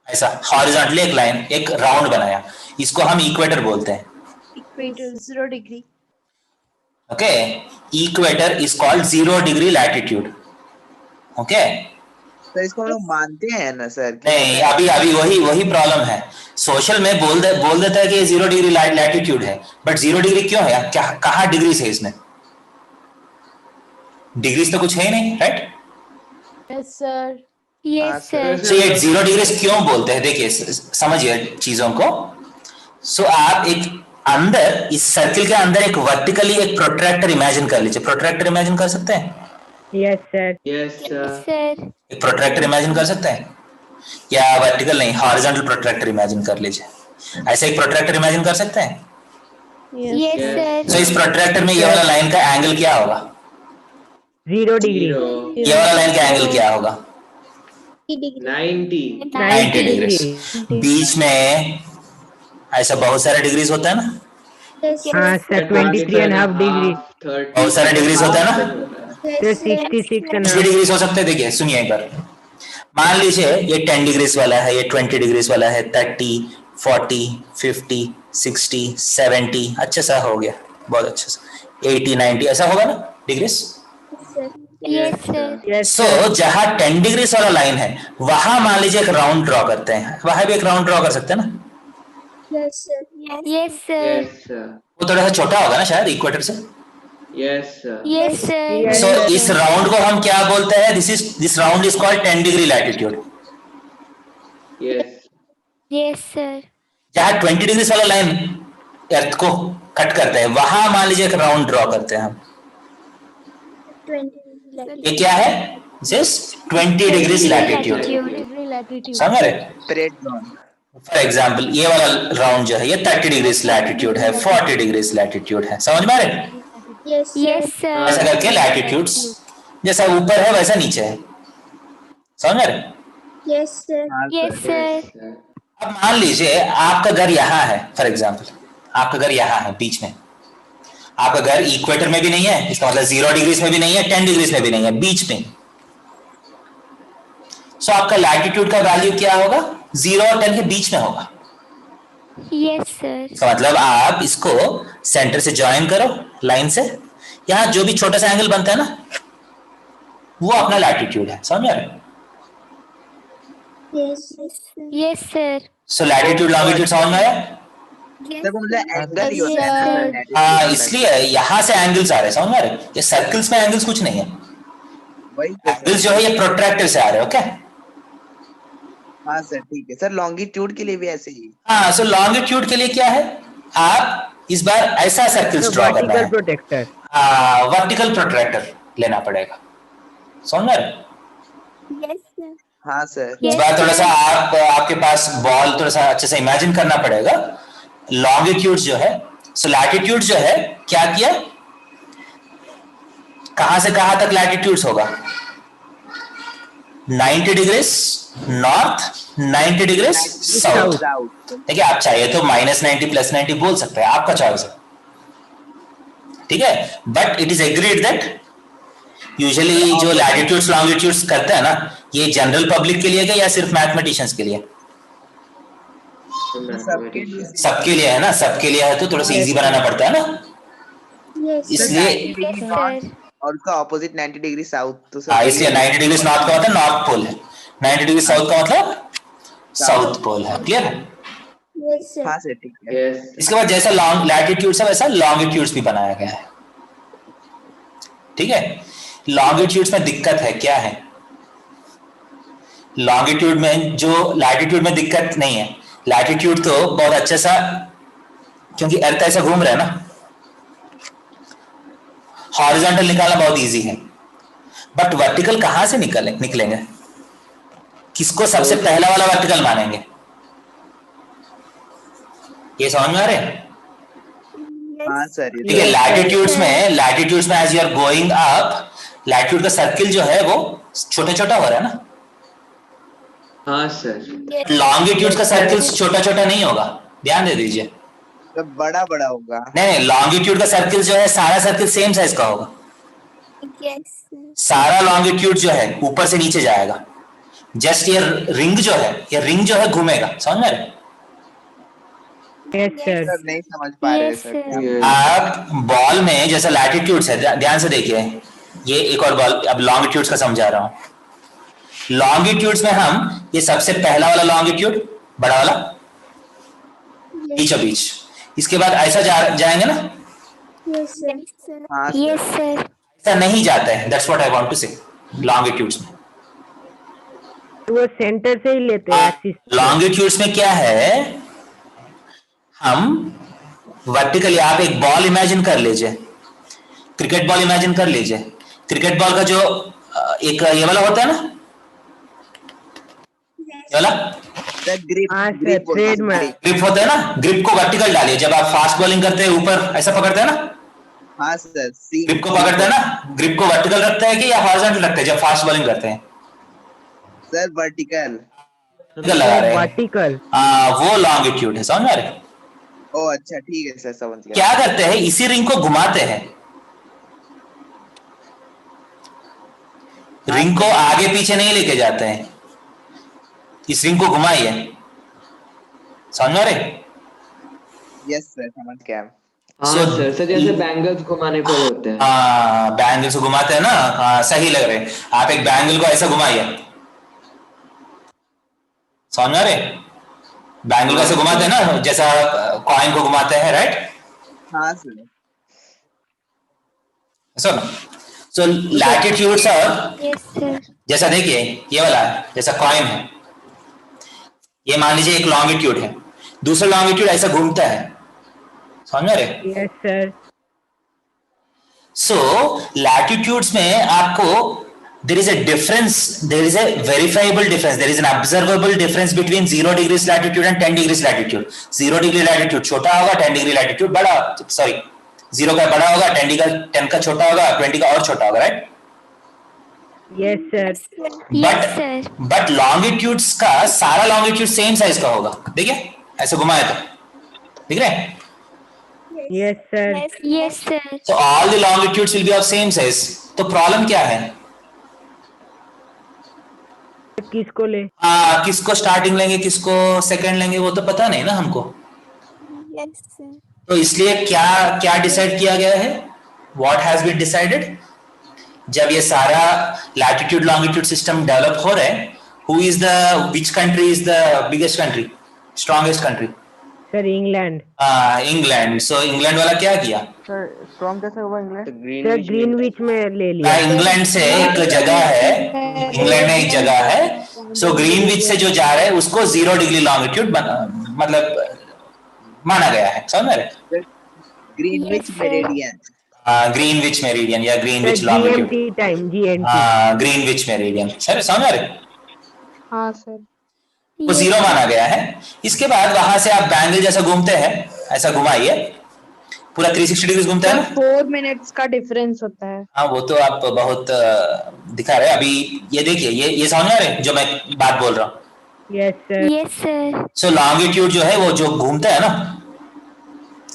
ऐसा हॉरिजॉन्टली एक लाइन, एक राउंड बनाया, इसको हम इक्वेटर बोलते हैं। Equator 0 degree. Okay, equator is called 0 degree latitude. Okay, sir इसको हम लोग मानते हैं ना सर? नहीं, अभी वही प्रॉब्लम है। सोशल में बोल देता है कि 0 डिग्री लैटिट्यूड है, बट 0 डिग्री क्यों है? क्या कहाँ डिग्रीज है इसमें? डिग्रीज तो कुछ है ही नहीं, right? Yes sir. Yes sir. So ये 0 डिग्रीज क्यों बोलते हैं? देखिए समझिए चीजों को। सो आप एक अंदर इस सर्किल के अंदर एक वर्टिकली एक प्रोट्रैक्टर इमेजिन कर लीजिए। प्रोट्रैक्टर इमेजिन कर सकते हैं? Yes sir. Yes sir. एक प्रोट्रैक्टर इमेजिन कर सकते हैं, या वर्टिकल नहीं, हॉरिजॉन्टल प्रोट्रैक्टर इमेजिन कर लीजिए। ऐसे एक प्रोट्रैक्टर इमेजिन कर सकते हैं? Yes sir. सो इस प्रोट्रैक्टर में ये वाला लाइन का एंगल क्या होगा? 0 डिग्री। ये वाला लाइन का एंगल क्या होगा? 90 डिग्री। बीच में ऐसा बहुत सारे डिग्रीज होता है ना? हाँ सर, 23.5 डिग्री। बहुत सारे डिग्रीज होता है ना? सर 66.5 डिग्रीज हो सकते हैं। देखिए सुनिए एक बार, मान लीजिए ये 10 डिग्रीज वाला है, ये 20 डिग्रीज वाला है, 30, 40, 50, 60, 70, अच्छा सा हो गया, बहुत अच्छा सा, 80, 90 ऐसा होगा ना डिग्रीज? Yes sir. सो जहां 10 डिग्रीज वाला लाइन है वहां मान लीजिए एक राउंड ड्रॉ करते हैं, वहां भी एक राउंड ड्रॉ कर सकते हैं ना? Yes sir. Yes sir. वो थोड़ा सा छोटा होगा ना शायद इक्वेटर से? Yes sir. Yes sir. So इस राउंड को हम क्या बोलते हैं? This round is called 10 degree latitude. Yes sir. जहां 20 डिग्रीज वाला लाइन अर्थ को कट करते हैं वहां मान लीजिए एक राउंड ड्रॉ करते हैं हम। ये क्या है? This 20 degrees latitude. समझ रहे? फॉर एग्जाम्पल ये वाला राउंड जो है ये 30 डिग्रीज लैटिट्यूड है, 40 डिग्रीज लैटिट्यूड है। समझ में आ रहे? Yes sir. ऐसा करके लैटिट्यूड्स जैसा ऊपर है वैसा नीचे है। समझ रहे? Yes sir. Yes sir. अब मान लीजिए आपका घर यहाँ है, फॉर एग्जाम्पल आपका घर यहाँ है बीच में। आपका घर इक्वेटर में भी नहीं है, इसका मतलब 0 डिग्रीज में भी नहीं है, 10 डिग्रीज में भी नहीं है, बीच में। सो आपका लैटिट्यूड का वैल्यू क्या होगा? 0 और 10 के बीच में होगा। Yes sir. इसका मतलब आप इसको सेंटर से ज्वाइन करो लाइन से, यहाँ जो भी छोटा सा एंगल बनता है ना वो अपना लैटिट्यूड है। समझ रहे? Yes sir. So latitude longitude समझ में आया? एंगल ही होता है ना? इसलिए यहां से एंगल्स आ रहे हैं। समझ में आ रहे? ये सर्कल्स में एंगल्स कुछ नहीं है, एंगल्स जो है ये प्रोट्रैक्टर से आ रहे हैं। ओके हाँ सर ठीक है सर। लॉन्गिट्यूड के लिए भी ऐसे ही? हाँ, सो लॉन्गिट्यूड के लिए क्या है? आप इस बार ऐसा सर्कल्स ड्रॉ करना है, प्रोटेक्टर। वर्टिकल प्रोट्रैक्टर लेना पड़ेगा। समझ रहे? Yes sir. हाँ सर। इस बार थोड़ा सा आपके पास बॉल थोड़ा सा अच्छे से इमेजिन करना पड़ेगा। लॉन्गिट्यूड जो है, सो लैटिट्यूड जो है क्या किया, कहां से कहां तक लैटिट्यूड्स होगा? 90 डिग्रीज नॉर्थ, 90 डिग्रीज साउथ। देखिए आप चाहिए तो -90 +90 बोल सकते हैं, आपका चॉइस है, ठीक है। But it is agreed that usually जो लैटिट्यूड्स लॉन्गिट्यूड्स करते हैं ना, ये जनरल पब्लिक के लिए क्या या सिर्फ मैथमेटिशियंस के लिए? सबके लिए है ना, सबके लिए है तो थोड़ा सा इजी बनाना पड़ता है ना, इसलिए। और उसका ऑपोजिट 90 डिग्री साउथ, तो हाँ, इसलिए 90 डिग्री नॉर्थ का मतलब नॉर्थ पोल है, 90 डिग्री साउथ का मतलब साउथ पोल है। क्लियर है? हाँ सर ठीक है। इसके बाद जैसा लॉन्ग लैटिट्यूड्स है वैसा लॉन्गिट्यूड्स भी बनाया गया है, ठीक है। लॉन्गिट्यूड्स में दिक्कत है, क्या है? लॉन्गिट्यूड में जो लैटिट्यूड में दिक्कत नहीं है, लैटिट्यूड तो बहुत अच्छा सा, क्योंकि अर्थ ऐसा घूम रहा है ना, हॉरिजॉन्टल निकालना बहुत इजी है। बट वर्टिकल कहां से निकलेंगे? किसको सबसे पहला वाला वर्टिकल मानेंगे? ये समझ में आ रहे हैं? हाँ सर। ठीक है, लैटिट्यूड्स में as you are going up, latitude का सर्किल जो है वो छोटा छोटा हो रहा है ना, हाँ सर। लॉन्गिट्यूड का सर्किल छोटा छोटा नहीं होगा, ध्यान दे दीजिए। तो बड़ा बड़ा होगा। नहीं, लॉन्गिट्यूड का सर्किल जो है, सारा सर्किल सेम साइज का होगा। सारा लॉन्गिट्यूड जो है ऊपर से नीचे जाएगा। जस्ट ये रिंग जो है, ये रिंग जो है घूमेगा, समझ में? सर नहीं समझ पा रहे सर। आप बॉल में जैसा लैटिट्यूड्स है, ध्यान से देखिए, ये एक और बॉल, अब लॉन्गिट्यूड्स का समझा रहा हूं। लॉन्गिट्यूड्स में हम ये सबसे पहला वाला लॉन्गिट्यूड, बड़ा वाला, बीचों बीच, इसके बाद ऐसा जाएंगे ना? Yes sir. ऐसा नहीं जाता है, that's what I want to say. Longitudes में वो सेंटर से ही लेते हैं। लॉन्गिट्यूड्स में क्या है, हम वर्टिकली, आप एक बॉल इमेजिन कर लीजिए, क्रिकेट बॉल इमेजिन कर लीजिए। क्रिकेट बॉल का जो एक ये वाला होता है ना, ये वाला ग्रिप होता है ना, ग्रिप को वर्टिकल डालिए। जब आप फास्ट बॉलिंग करते हैं ऊपर ऐसा पकड़ते हैं ना? हाँ सर। ग्रिप को पकड़ते हैं ना, ग्रिप को वर्टिकल रखते हैं कि या हॉरिजॉन्टल रखते हैं जब फास्ट बॉलिंग करते हैं? सर वर्टिकल लगा रहे हैं। वर्टिकल, वो लॉन्गिट्यूड है, समझ रहे? ओ अच्छा, ठीक है सर, समझ गया। क्या करते हैं, इसी रिंग को घुमाते हैं, रिंग को आगे पीछे नहीं लेके जाते हैं, इस रिंग को घुमाइए, समझ रहे? यस सर, समझ गया। हाँ सर, सर जैसे बैंगल्स घुमाने को होते हैं। हाँ, बैंगल से घुमाते हैं ना। हाँ, सही लग रहे। आप एक बैंगल को ऐसा घुमाइए, समझ रहे? बैंगल को ऐसे घुमाते हैं ना, जैसा कॉइन को घुमाते हैं, राइट? हाँ सर। सो लैटिट्यूड्स और जैसा देखिए ये वाला है, जैसा कॉइन है, ये मान लीजिए एक लॉन्गिट्यूड है, दूसरा लॉन्गिट्यूड ऐसा घूमता है, समझ रहे? Yes sir. सो लैटिट्यूड्स में आपको there is a difference, there is a verifiable difference, there is an observable difference between 0 degrees latitude and 10 degrees latitude. 0 degree latitude छोटा होगा, 10 degree latitude बड़ा, सॉरी 0 का बड़ा होगा, 10 का छोटा होगा, 20 का और छोटा होगा, right? Yes sir. But longitudes का सारा लॉन्गिट्यूड सेम साइज का होगा। देखिए ऐसे घुमाए तो दिख रहे हैं? Yes sir. Yes sir. So all the longitudes will be of same size. तो प्रॉब्लम क्या है? किसको ले? किसको स्टार्टिंग लेंगे, किसको सेकंड लेंगे, वो तो पता नहीं ना हमको। Yes sir. तो इसलिए क्या डिसाइड किया गया है? What has been decided? जब ये सारा लैटिट्यूड लॉन्गिट्यूड सिस्टम डेवलप हो रहे हैं, which country is the biggest country, strongest country? Sir England. England. So England वाला क्या किया? सर स्ट्रॉन्ग कैसे हुआ इंग्लैंड? सर ग्रीनविच में ले लिया। इंग्लैंड से एक जगह है, इंग्लैंड में एक जगह है, सो ग्रीनविच से जो जा रहे हैं उसको 0 डिग्री लॉन्गिट्यूड मतलब माना गया है, समझ रहे? Greenwich meridian. ग्रीनविच मेरिडियन या Greenwich longitude, GMT time, GMT. Greenwich meridian, sir समझ रहे? हाँ सर। वो 0 माना गया है। इसके बाद वहां से आप बैंगल जैसा घूमते हैं, ऐसा घुमाइए, पूरा 360 डिग्री घूमते हैं ना। 4 मिनट्स का डिफरेंस होता है। हाँ, वो तो आप बहुत दिखा रहे हैं। अभी ये देखिए, ये समझ आ रहे हैं जो मैं बात बोल रहा हूँ? Yes sir. Yes sir. So longitude जो है वो जो घूमता है ना,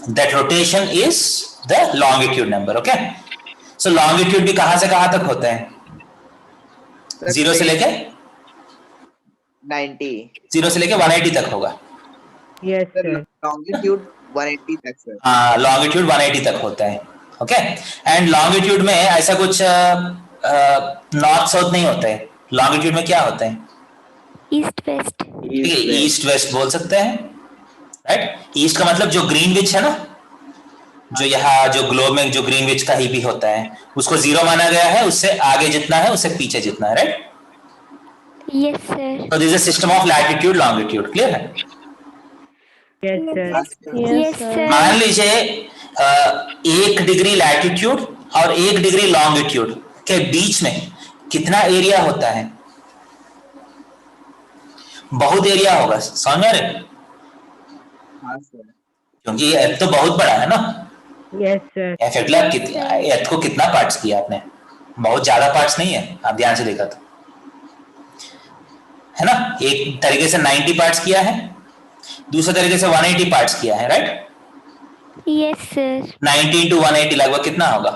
that rotation is the longitude number. Okay, so longitude भी कहां से कहां तक होता है? 0 से लेके 90, 0 से लेके 180 तक होगा। Yes sir. लॉन्गिट्यूड 180 तक सर। हाँ, लॉन्गिट्यूड 180 तक होता है। ओके, एंड लॉन्गिट्यूड में ऐसा कुछ नॉर्थ साउथ नहीं होता है। लॉन्गिट्यूड में क्या होता है? East west. ईस्ट वेस्ट बोल सकते हैं, राइट? ईस्ट का मतलब जो ग्रीनविच है ना, जो यहाँ जो ग्लोब में जो ग्रीनविच का ही भी होता है, उसको 0 माना गया है, उससे आगे जितना है उससे पीछे जितना है, right? Yes sir. So this is a system of latitude longitude, clear है? Yes sir. Yes sir. मान लीजिए 1 डिग्री लैटिट्यूड और 1 डिग्री लॉन्गिट्यूड के बीच में कितना एरिया होता है? बहुत एरिया होगा, समझ रहे? हाँ सर। क्योंकि ये एर्थ तो बहुत बड़ा है ना। Yes sir. एर्थ को कितना पार्ट्स किया आपने? बहुत ज्यादा पार्ट्स नहीं है, आप ध्यान से देखा तो। है ना? एक तरीके से 90 पार्ट्स किया है, दूसरे तरीके से 180 पार्ट्स किया है, राइट? Yes sir. 90 into 180 लगभग कितना होगा?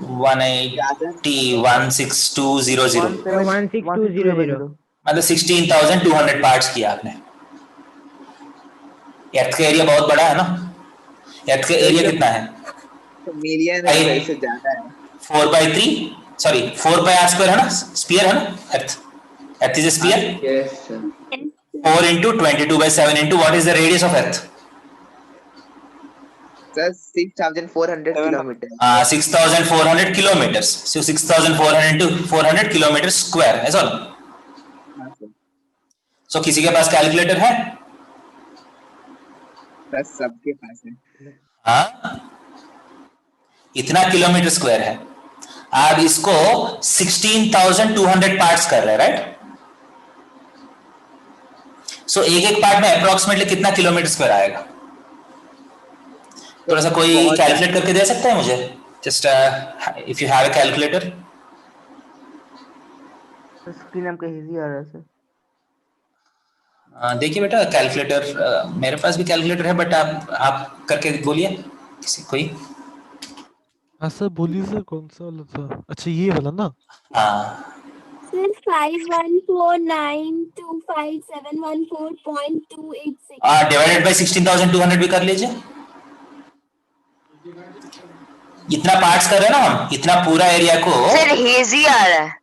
180 16200 16200 मतलब 16,200 पार्ट्स किया आपने। अर्थ का एरिया बहुत बड़ा है ना? अर्थ का एरिया कितना है? तो मिलियन है, इससे ज्यादा है। 4/3 सॉरी 4/r² है ना? स्फीयर है ना earth is a sphere. Yes sir 4 into 22/7 into what is the radius of earth? Sir 6,400 kilometre. 6,400 kilometers. So 6,400 into 400 kilometers square, ऐसा ना? So किसी के पास कैलकुलेटर है? सर सबके पास है। हाँ, इतना किलोमीटर स्क्वायर है। आप इसको 16,200 पार्ट्स कर रहे हैं, राइट? सो एक पार्ट में अप्रोक्सीमेटली कितना किलोमीटर स्क्वायर आएगा? थोड़ा सा कोई कैलकुलेट करके दे सकता है मुझे? Just if you have a calculator. Screen आपका इजी आ रहा है सर। देखिए बेटा कैलकुलेटर, मेरे पास भी कैलकुलेटर है, बट आप करके बोलिए किसी कोई। हाँ सर बोलिए सर, कौन सा वाला था? अच्छा ये वाला ना? हाँ सर 5149257114.286 डिवाइडेड बाय 16,200 भी कर लीजिए। इतना पार्ट्स कर रहे हैं ना हम, इतना पूरा एरिया को। सर हेजी आ रहा है।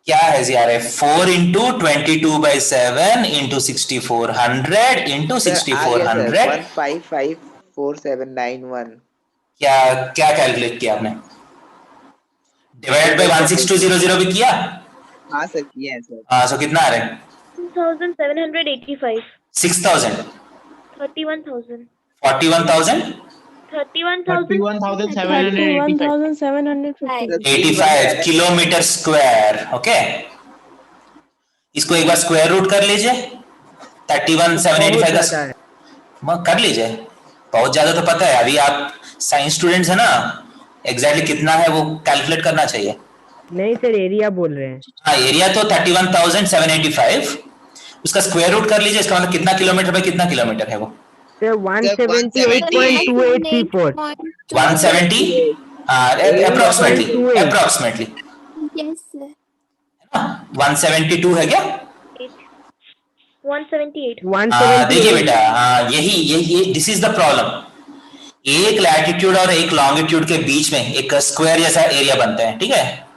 क्या है जी आ रहा है? 4 into 22/7 into 6400 into 6400 1554791। क्या क्या कैलकुलेट किया आपने? डिवाइडेड बाय 16200 भी किया? हाँ सर किया है सर। हाँ, सो कितना आ रहा है? 2785 6,000 31,000 41,000 85 किलोमीटर स्क्वायर। ओके, इसको एक बार स्क्वायर रूट कर लीजिए। 31,785 का कर लीजिए। बहुत ज्यादा तो पता है, अभी आप साइंस स्टूडेंट्स है ना, एग्जैक्टली कितना है वो कैलकुलेट करना चाहिए। नहीं सर एरिया बोल रहे हैं। हाँ, एरिया तो 31,785, उसका स्क्वायर रूट कर लीजिए। इसका मतलब कितना किलोमीटर बाय कितना किलोमीटर है वो? 178.2834 170 अप्रोक्सीमेटली यस सर 172 है क्या? 178 देखिए बेटा, यही दिस इज द प्रॉब्लम। एक लैटिट्यूड और एक लॉन्गिट्यूड के बीच में एक स्क्वायर जैसा एरिया बनता है, ठीक है?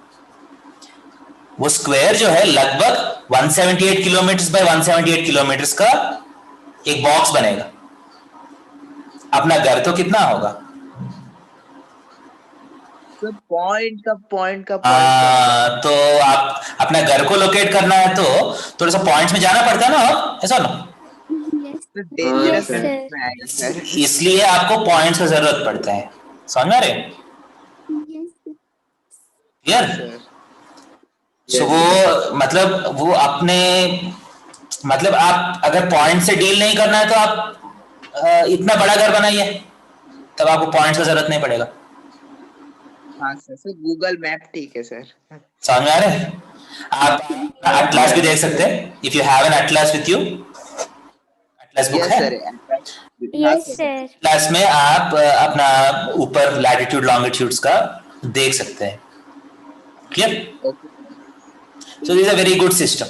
वो स्क्वायर जो है लगभग 178 किलोमीटर बाय 178 किलोमीटर का एक बॉक्स बनेगा। अपना घर तो कितना होगा? सर पॉइंट का तो आप अपना घर को लोकेट करना है तो थोड़ा सा पॉइंट्स में जाना पड़ता है ना, ऐसा ना? यस सर इसलिए आपको पॉइंट्स का जरूरत पड़ता है। समझ में आ रहे? क्लियर? सो वो मतलब वो अपने मतलब आप अगर पॉइंट से डील नहीं करना है तो आप इतना बड़ा घर बनाइए, तब आपको पॉइंट्स का जरूरत नहीं पड़ेगा। हाँ सर गूगल मैप ठीक है सर। समझ में आ रहा है? आप एटलास भी देख सकते हैं, if you have an atlas with you. Atlas book है? यस सर एटलास में आप अपना ऊपर लैटिट्यूड लॉन्गिट्यूड्स का देख सकते हैं। Clear? So this is a very good system.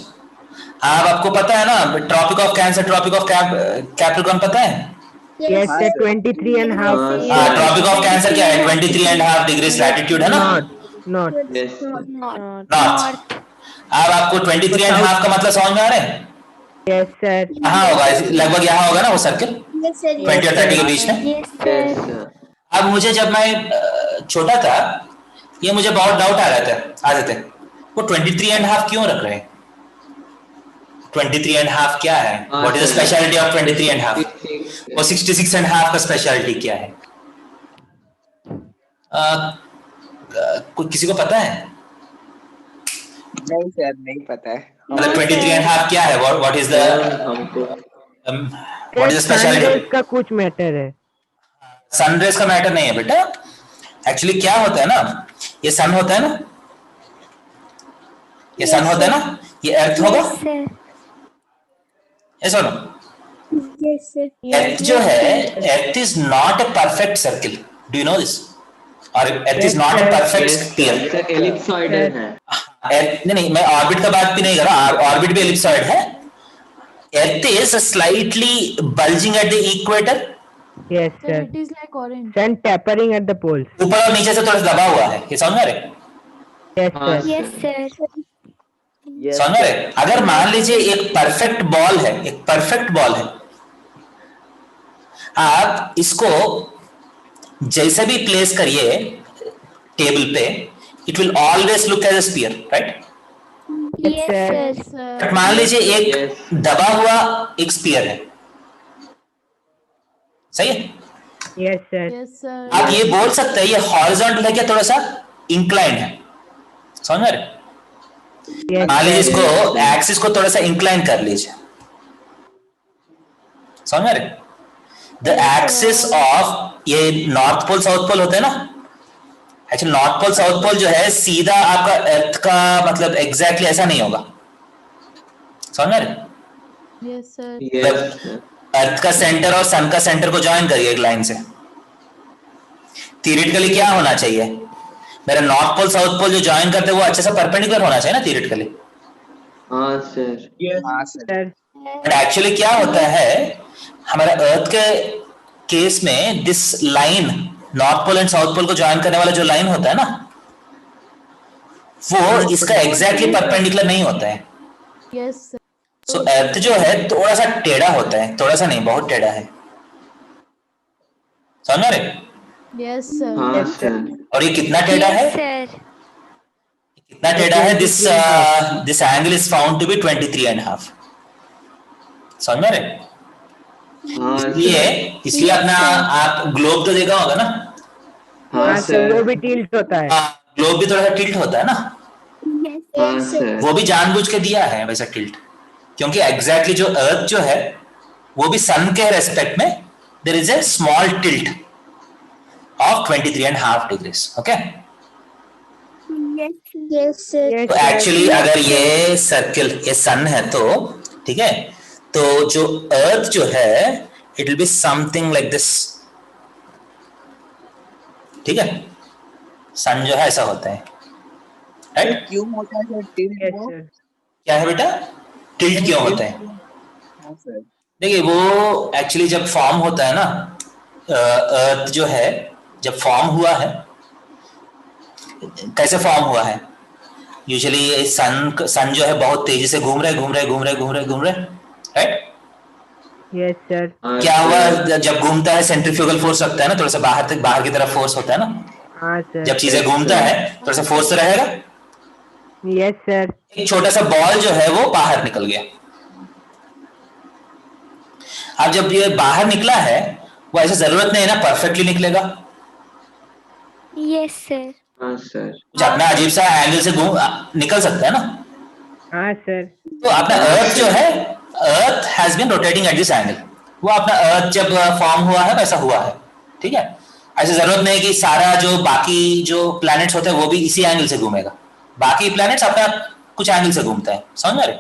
आपको पता है ना tropic of cancer, tropic of Capricorn पता है? Yes sir 23.5 tropic of cancer क्या है? 23.5 डिग्रीज लैटिट्यूड है ना? Not north. अब आपको 23.5 का मतलब समझ में आ रहा है? यस सर यहाँ होगा, लगभग यहाँ होगा ना वो सर्किल 20 और 30 के बीच में। अब मुझे जब मैं छोटा था, ये मुझे बहुत डाउट आ रहे थे वो 23.5 क्यों रख रहे हैं? 23.5 क्या है? What is the speciality of 23.5? और 66.5 का स्पेशलिटी क्या है? किसी को पता है? नहीं सर नहीं पता है। मतलब 23.5 क्या है? What is the speciality? का कुछ मैटर है। सनरेज का मैटर नहीं है बेटा। एक्चुअली क्या होता है ना, ये सन होता है ना, ये सन होता है ना, ये अर्थ होगा। Yes, sir. ऐसा ना, Yes, sir. अर्थ जो है, earth is not a perfect circle, do you know this, और earth is not a perfect sphere. Ellipsoidal है। नहीं, मैं ऑर्बिट का बात भी नहीं कर रहा, ऑर्बिट भी एलिप्सॉइड है। Earth is slightly bulging at the equator, Yes, Sir, sir. it is like orange. And tapering at the poles. ऊपर और नीचे से थोड़ा सा दबा हुआ है, ये समझ रहे? Yes, sir. Yes, sir. समझ रहे? अगर मान लीजिए एक परफेक्ट बॉल है, एक परफेक्ट बॉल है, आप इसको जैसे भी प्लेस करिए टेबल पे, it will always look as a sphere, right? Yes, sir. Sir. But मान लीजिए एक दबा हुआ एक स्फीयर है, सही है? Yes, sir. Yes, sir. आप ये बोल सकते हैं ये हॉरिजॉन्टल है क्या थोड़ा सा इंक्लाइन है, समझ रहे? Yes, मान लीजिए sir. इसको एक्सिस को थोड़ा सा इंक्लाइन कर लीजिए, समझ रहे? द एक्सिस ऑफ ये नॉर्थ पोल साउथ पोल होता है ना, actually north pole south pole जो है सीधा आपका अर्थ का मतलब एग्जैक्टली ऐसा नहीं होगा, समझ रहे? Yes, sir. मतलब अर्थ का सेंटर और सन का सेंटर को ज्वाइन करिए एक लाइन से, थियरेटिकली क्या होना चाहिए, मेरा नॉर्थ पोल साउथ पोल जो ज्वाइन करते हैं वो अच्छे से परपेंडिकुलर होना चाहिए ना थियरेटिकली। हाँ सर। हाँ सर। बट एक्चुअली क्या होता है हमारा अर्थ के केस में, this line north pole and south pole को ज्वाइन करने वाला जो लाइन होता है ना, वो इसका एग्जैक्टली परपेंडिकुलर नहीं होता है। Yes, sir. सो अर्थ जो है थोड़ा सा टेढ़ा होता है, थोड़ा सा नहीं बहुत टेढ़ा है, समझ रहे? Yes, sir. हाँ सर। और ये कितना टेढ़ा है? Yes, sir. कितना टेढ़ा है? This angle is found to be 23.5, समझ में रहे? हाँ इसलिए अपना आप ग्लोब तो देखा होगा ना, हाँ सर। वो भी टिल्ट होता है। ग्लोब भी थोड़ा सा टिल्ट होता है ना, Yes, हाँ sir. सर। वो भी जानबूझ के दिया है वैसा टिल्ट, क्योंकि एग्जैक्टली जो अर्थ जो है वो भी सन के रेस्पेक्ट में there is a small tilt of 23.5 degrees, okay? Yes, yes, sir. Yes, तो sir. एक्चुअली अगर ये सर्किल ये सन है तो ठीक है, तो जो अर्थ जो है it will be something like this, ठीक है? सन जो है ऐसा होता है, राइट? क्यों होता है सर टिल्ट? Yes, sir. क्या है बेटा, टिल्ट क्यों होता है? हाँ सर। देखिए वो एक्चुअली जब फॉर्म होता है ना, अर्थ जो है जब फॉर्म हुआ है, कैसे फॉर्म हुआ है? यूजुअली सन जो है बहुत तेजी से घूम रहे, राइट? Yes, sir. क्या हुआ जब घूमता है, सेंट्रीफ्यूगल फोर्स लगता है ना, थोड़ा सा बाहर की तरफ फोर्स होता है ना, हाँ सर। जब चीजें घूमता है थोड़ा सा फोर्स तो रहेगा। Yes, sir. एक छोटा सा बॉल जो है वो बाहर निकल गया, अब जब ये बाहर निकला है वो ऐसा जरूरत नहीं है ना परफेक्टली निकलेगा, Yes, sir. हाँ सर। कुछ अपना अजीब सा एंगल से निकल सकता है ना। हाँ सर। तो अपना अर्थ जो है, earth has been rotating at this angle, वो अपना अर्थ जब फॉर्म हुआ है वैसा हुआ है, ठीक है? ऐसे जरूरत नहीं कि सारा जो बाकी जो प्लैनेट्स होते हैं वो भी इसी एंगल से घूमेगा, बाकी प्लैनेट्स अपना कुछ एंगल से घूमता है, समझ रहे?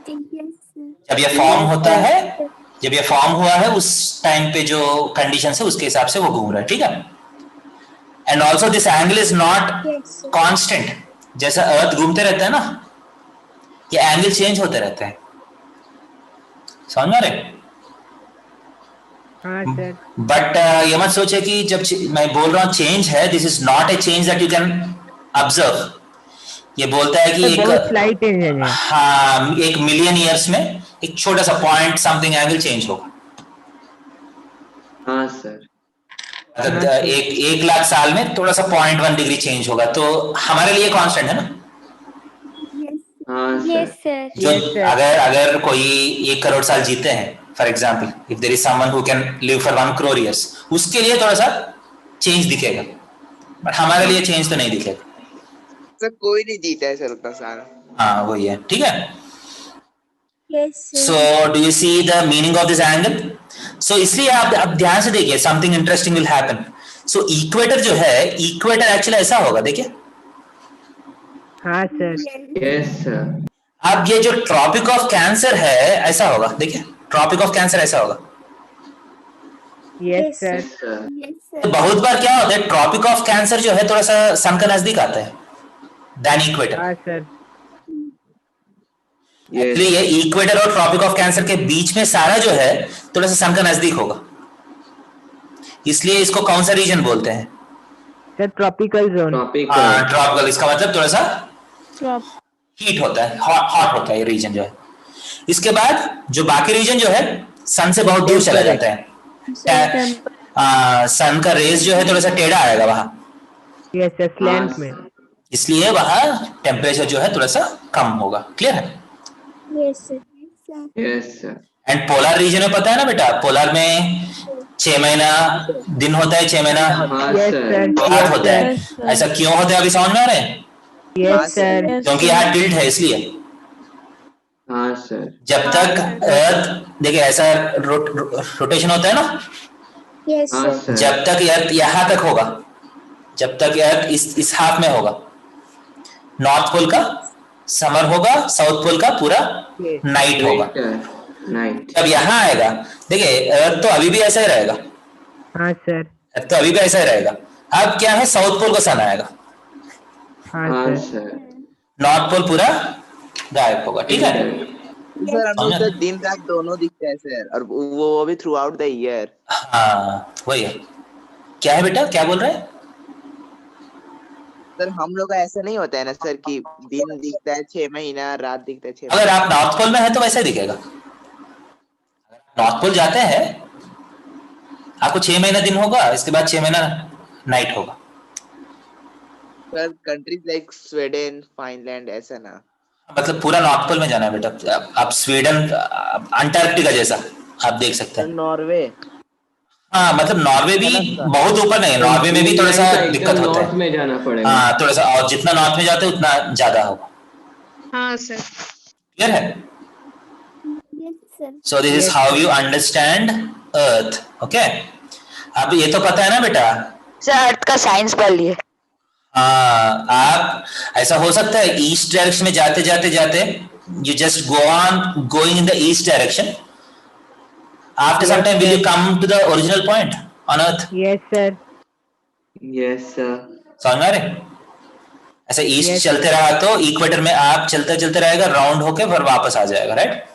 Yes, sir. जब ये फॉर्म होता है, जब ये फॉर्म हुआ है उस टाइम पे जो कंडीशन है उसके हिसाब से वो घूम रहा है, ठीक है? And also this angle is not Yes, sir. Constant, जैसा अर्थ घूमते रहता है ना, ये एंगल चेंज होते रहते हैं, समझ में रहे? हाँ सर। बट ये मत सोचे कि जब मैं बोल रहा हूँ चेंज है, this is not a change that you can observe. ये बोलता है कि बहुत स्लाइट है। हाँ, 1 मिलियन ईयर्स में एक छोटा सा पॉइंट समथिंग एंगल चेंज होगा। हाँ सर। अगर 1 लाख साल में थोड़ा सा 0.1 डिग्री चेंज होगा, तो हमारे लिए कांस्टेंट है ना। हाँ Yes, सर। sir. जो अगर कोई 1 करोड़ साल जीते हैं, for example if there is someone who can live for 1 crore years, उसके लिए थोड़ा सा चेंज दिखेगा, बट हमारे लिए चेंज तो नहीं दिखेगा। सर कोई नहीं जीता है सर उतना साल। हाँ वही है, ठीक है? Yes, sir. So do you see the meaning of this angle? So इसलिए आप ध्यान से देखिए, something interesting will happen. So equator जो है, इक्वेटर एक्चुअली ऐसा होगा, देखिए हाँ सर। Yes sir. अब ये जो ट्रॉपिक ऑफ कैंसर है ऐसा होगा, देखिए ट्रॉपिक ऑफ कैंसर ऐसा होगा। Yes sir. तो बहुत बार क्या होता है, ट्रॉपिक ऑफ कैंसर जो है थोड़ा सा सन का नजदीक आता है देन इक्वेटर। हाँ सर। इसलिए ये इक्वेटर और ट्रॉपिक ऑफ कैंसर के बीच में सारा जो है थोड़ा सा सन का नजदीक होगा, इसलिए इसको कौन सा रीजन बोलते हैं? Sir tropical zone. ट्रॉपिकल, इसका मतलब थोड़ा सा हीट होता है, हॉट होता है ये रीजन जो है। इसके बाद जो बाकी रीजन जो है सन से बहुत दूर चला जाता है, सन का रेस जो है थोड़ा सा टेढ़ा आएगा वहां। यस सर, स्लैंट में, इसलिए वहां टेम्परेचर जो है थोड़ा सा कम होगा। क्लियर है? Yes sir. Yes sir. And polar region में पता है ना बेटा, पोलर में 6 महीना दिन होता है, 6 महीना रात होता है। ऐसा क्यों होता है अभी समझ में आ रहे हैं? Yes sir. क्योंकि यहाँ टिल्ट है इसलिए। हाँ सर। जब तक अर्थ देखिए ऐसा रोटेशन होता है ना, यस सर। जब तक अर्थ यहाँ तक होगा, जब तक अर्थ इस हाफ में होगा, नॉर्थ पोल का समर होगा, साउथ पोल का पूरा नाइट होगा। नाइट। जब यहाँ आएगा, देखिए अर्थ तो अभी भी ऐसा ही रहेगा। हाँ सर। अर्थ तो अभी भी ऐसा ही रहेगा। अब क्या है, साउथ पोल का सन आएगा, हाँ सर। नॉर्थ पोल पूरा गायब होगा। ठीक है सर, हम लोग तो दिन रात दोनों दिखते हैं सर, और वो भी थ्रू आउट द ईयर। हाँ वही है। क्या है बेटा, क्या बोल रहे हैं? सर हम लोग का ऐसा नहीं होता है ना सर कि दिन दिखता है 6 महीना, रात दिखता है 6 अगर आप नॉर्थ पोल में है तो वैसे ही दिखेगा। नॉर्थ पोल जाते हैं आपको 6 महीना दिन होगा, इसके बाद 6 महीना नाइट होगा। सर कंट्रीज लाइक स्वीडन, फाइनलैंड ऐसा ना, मतलब पूरा नॉर्थ पोल में जाना है बेटा। आप स्वीडन, अंटार्कटिका जैसा आप देख सकते हैं। नॉर्वे। हाँ मतलब नॉर्वे भी बहुत ऊपर नहीं है, नॉर्वे में भी थोड़ा सा दिक्कत होता है। नॉर्थ में जाना पड़ेगा। हाँ थोड़ा सा, और जितना नॉर्थ में जाते हैं उतना ज्यादा होगा। हाँ सर। क्लियर है? So this is how you understand Earth. Okay? अब ये तो पता है ना बेटा? सर अर्थ का साइंस पढ़ लिए। हाँ, आप ऐसा हो सकता है ईस्ट डायरेक्शन में जाते जाते जाते you just go on going in the east direction. After some time will you come to the original point on Earth? Yes sir. Yes sir. समझ आ रहे? ऐसा ईस्ट चलते रहा तो इक्वेटर में आप चलते चलते रहेगा, राउंड होके फिर वापस आ जाएगा। Right?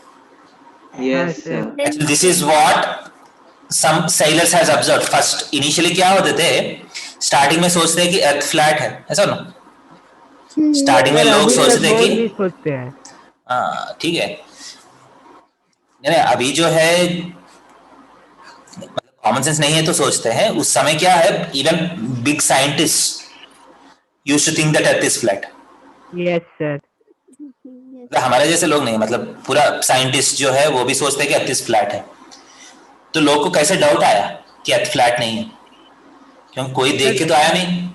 Yes sir. Actually, this is what some sailors has observed. First, initially क्या होते थे, स्टार्टिंग में सोचते हैं कि अर्थ फ्लैट है, ऐसा ना? स्टार्टिंग में लोग सोचते हैं कि सोचते हैं। हाँ ठीक है। नहीं अभी जो है कॉमन सेंस नहीं है तो सोचते हैं। उस समय क्या है, even big scientist used to think that earth is flat. Yes sir. हमारे जैसे लोग नहीं, मतलब पूरा साइंटिस्ट जो है वो भी सोचते हैं कि अर्थ इज फ्लैट है। तो लोग को कैसे डाउट आया कि अर्थ फ्लैट नहीं है? क्योंकि कोई देख के तो आया नहीं।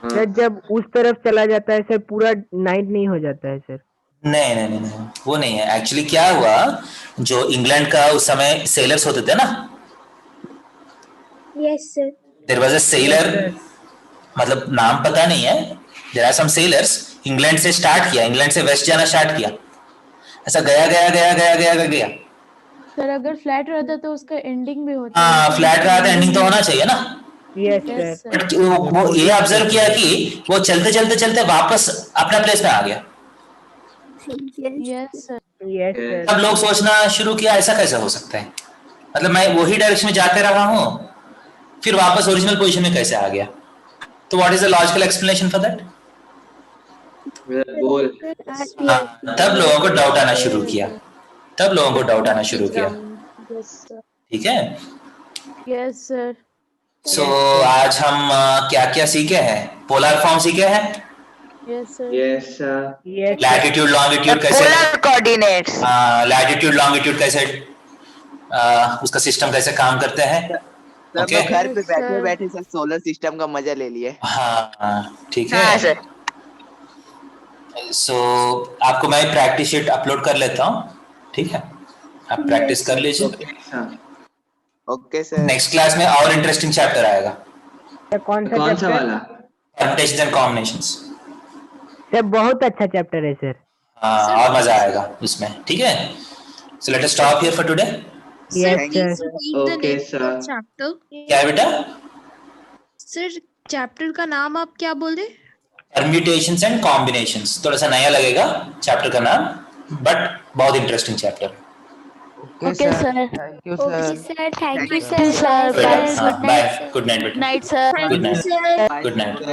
सर जब उस तरफ चला जाता है सर, पूरा नाइट नहीं हो जाता है सर? नहीं नहीं नहीं नहीं, वो नहीं है। एक्चुअली क्या हुआ, जो इंग्लैंड का उस समय सेलर्स होते थे ना, yes sir. There was a sailor, मतलब नाम पता नहीं है, there are some sailors. England से स्टार्ट किया, इंग्लैंड से वेस्ट जाना स्टार्ट किया, ऐसा गया गया गया गया गया गया। सर अगर फ्लैट रहता तो उसका एंडिंग भी होता। हाँ फ्लैट रहा था, एंडिंग तो होना चाहिए ना। Yes sir. बट वो ये ऑब्जर्व किया कि वो चलते चलते चलते वापस अपना प्लेस में आ गया। Yes sir. Yes sir. तब लोग सोचना शुरू किया ऐसा कैसे हो सकता है, मतलब मैं वही डायरेक्शन में जाते रहा हूँ फिर वापस ओरिजिनल पोजीशन में कैसे आ गया? तो what is the logical explanation for that? तब लोगों को डाउट आना शुरू किया, तब लोगों को डाउट आना शुरू किया। ठीक है? Yes sir. सो आज हम क्या क्या सीखे हैं? पोलर फॉर्म सीखे हैं, yes sir. Yes sir. Latitude longitude कैसे, पोलर कोऑर्डिनेट्स, लैटिट्यूड लॉन्गिट्यूड कैसे, उसका सिस्टम कैसे काम करते हैं। सब लोग घर पे बैठे बैठे सर सोलर सिस्टम का मजा ले लिए। हाँ ठीक है। सो आपको मैं प्रैक्टिस शीट अपलोड कर लेता हूँ, ठीक है? आप प्रैक्टिस कर लीजिए। Okay sir. नेक्स्ट क्लास में और इंटरेस्टिंग चैप्टर आएगा। कौन सा वाला? Permutations and combinations. सर बहुत अच्छा चैप्टर है सर। हाँ, और मजा आएगा इसमें, ठीक है। So let us stop here for today. Yes sir. Okay sir. Chapter क्या है बेटा? सर चैप्टर का नाम आप क्या बोले? Permutations and combinations. थोड़ा सा नया लगेगा चैप्टर का नाम, बट बहुत interesting chapter. Okay sir. Thank you sir. Sir thank you sir. Sir. Bye, good night बेटा। Night sir. Good night, good night.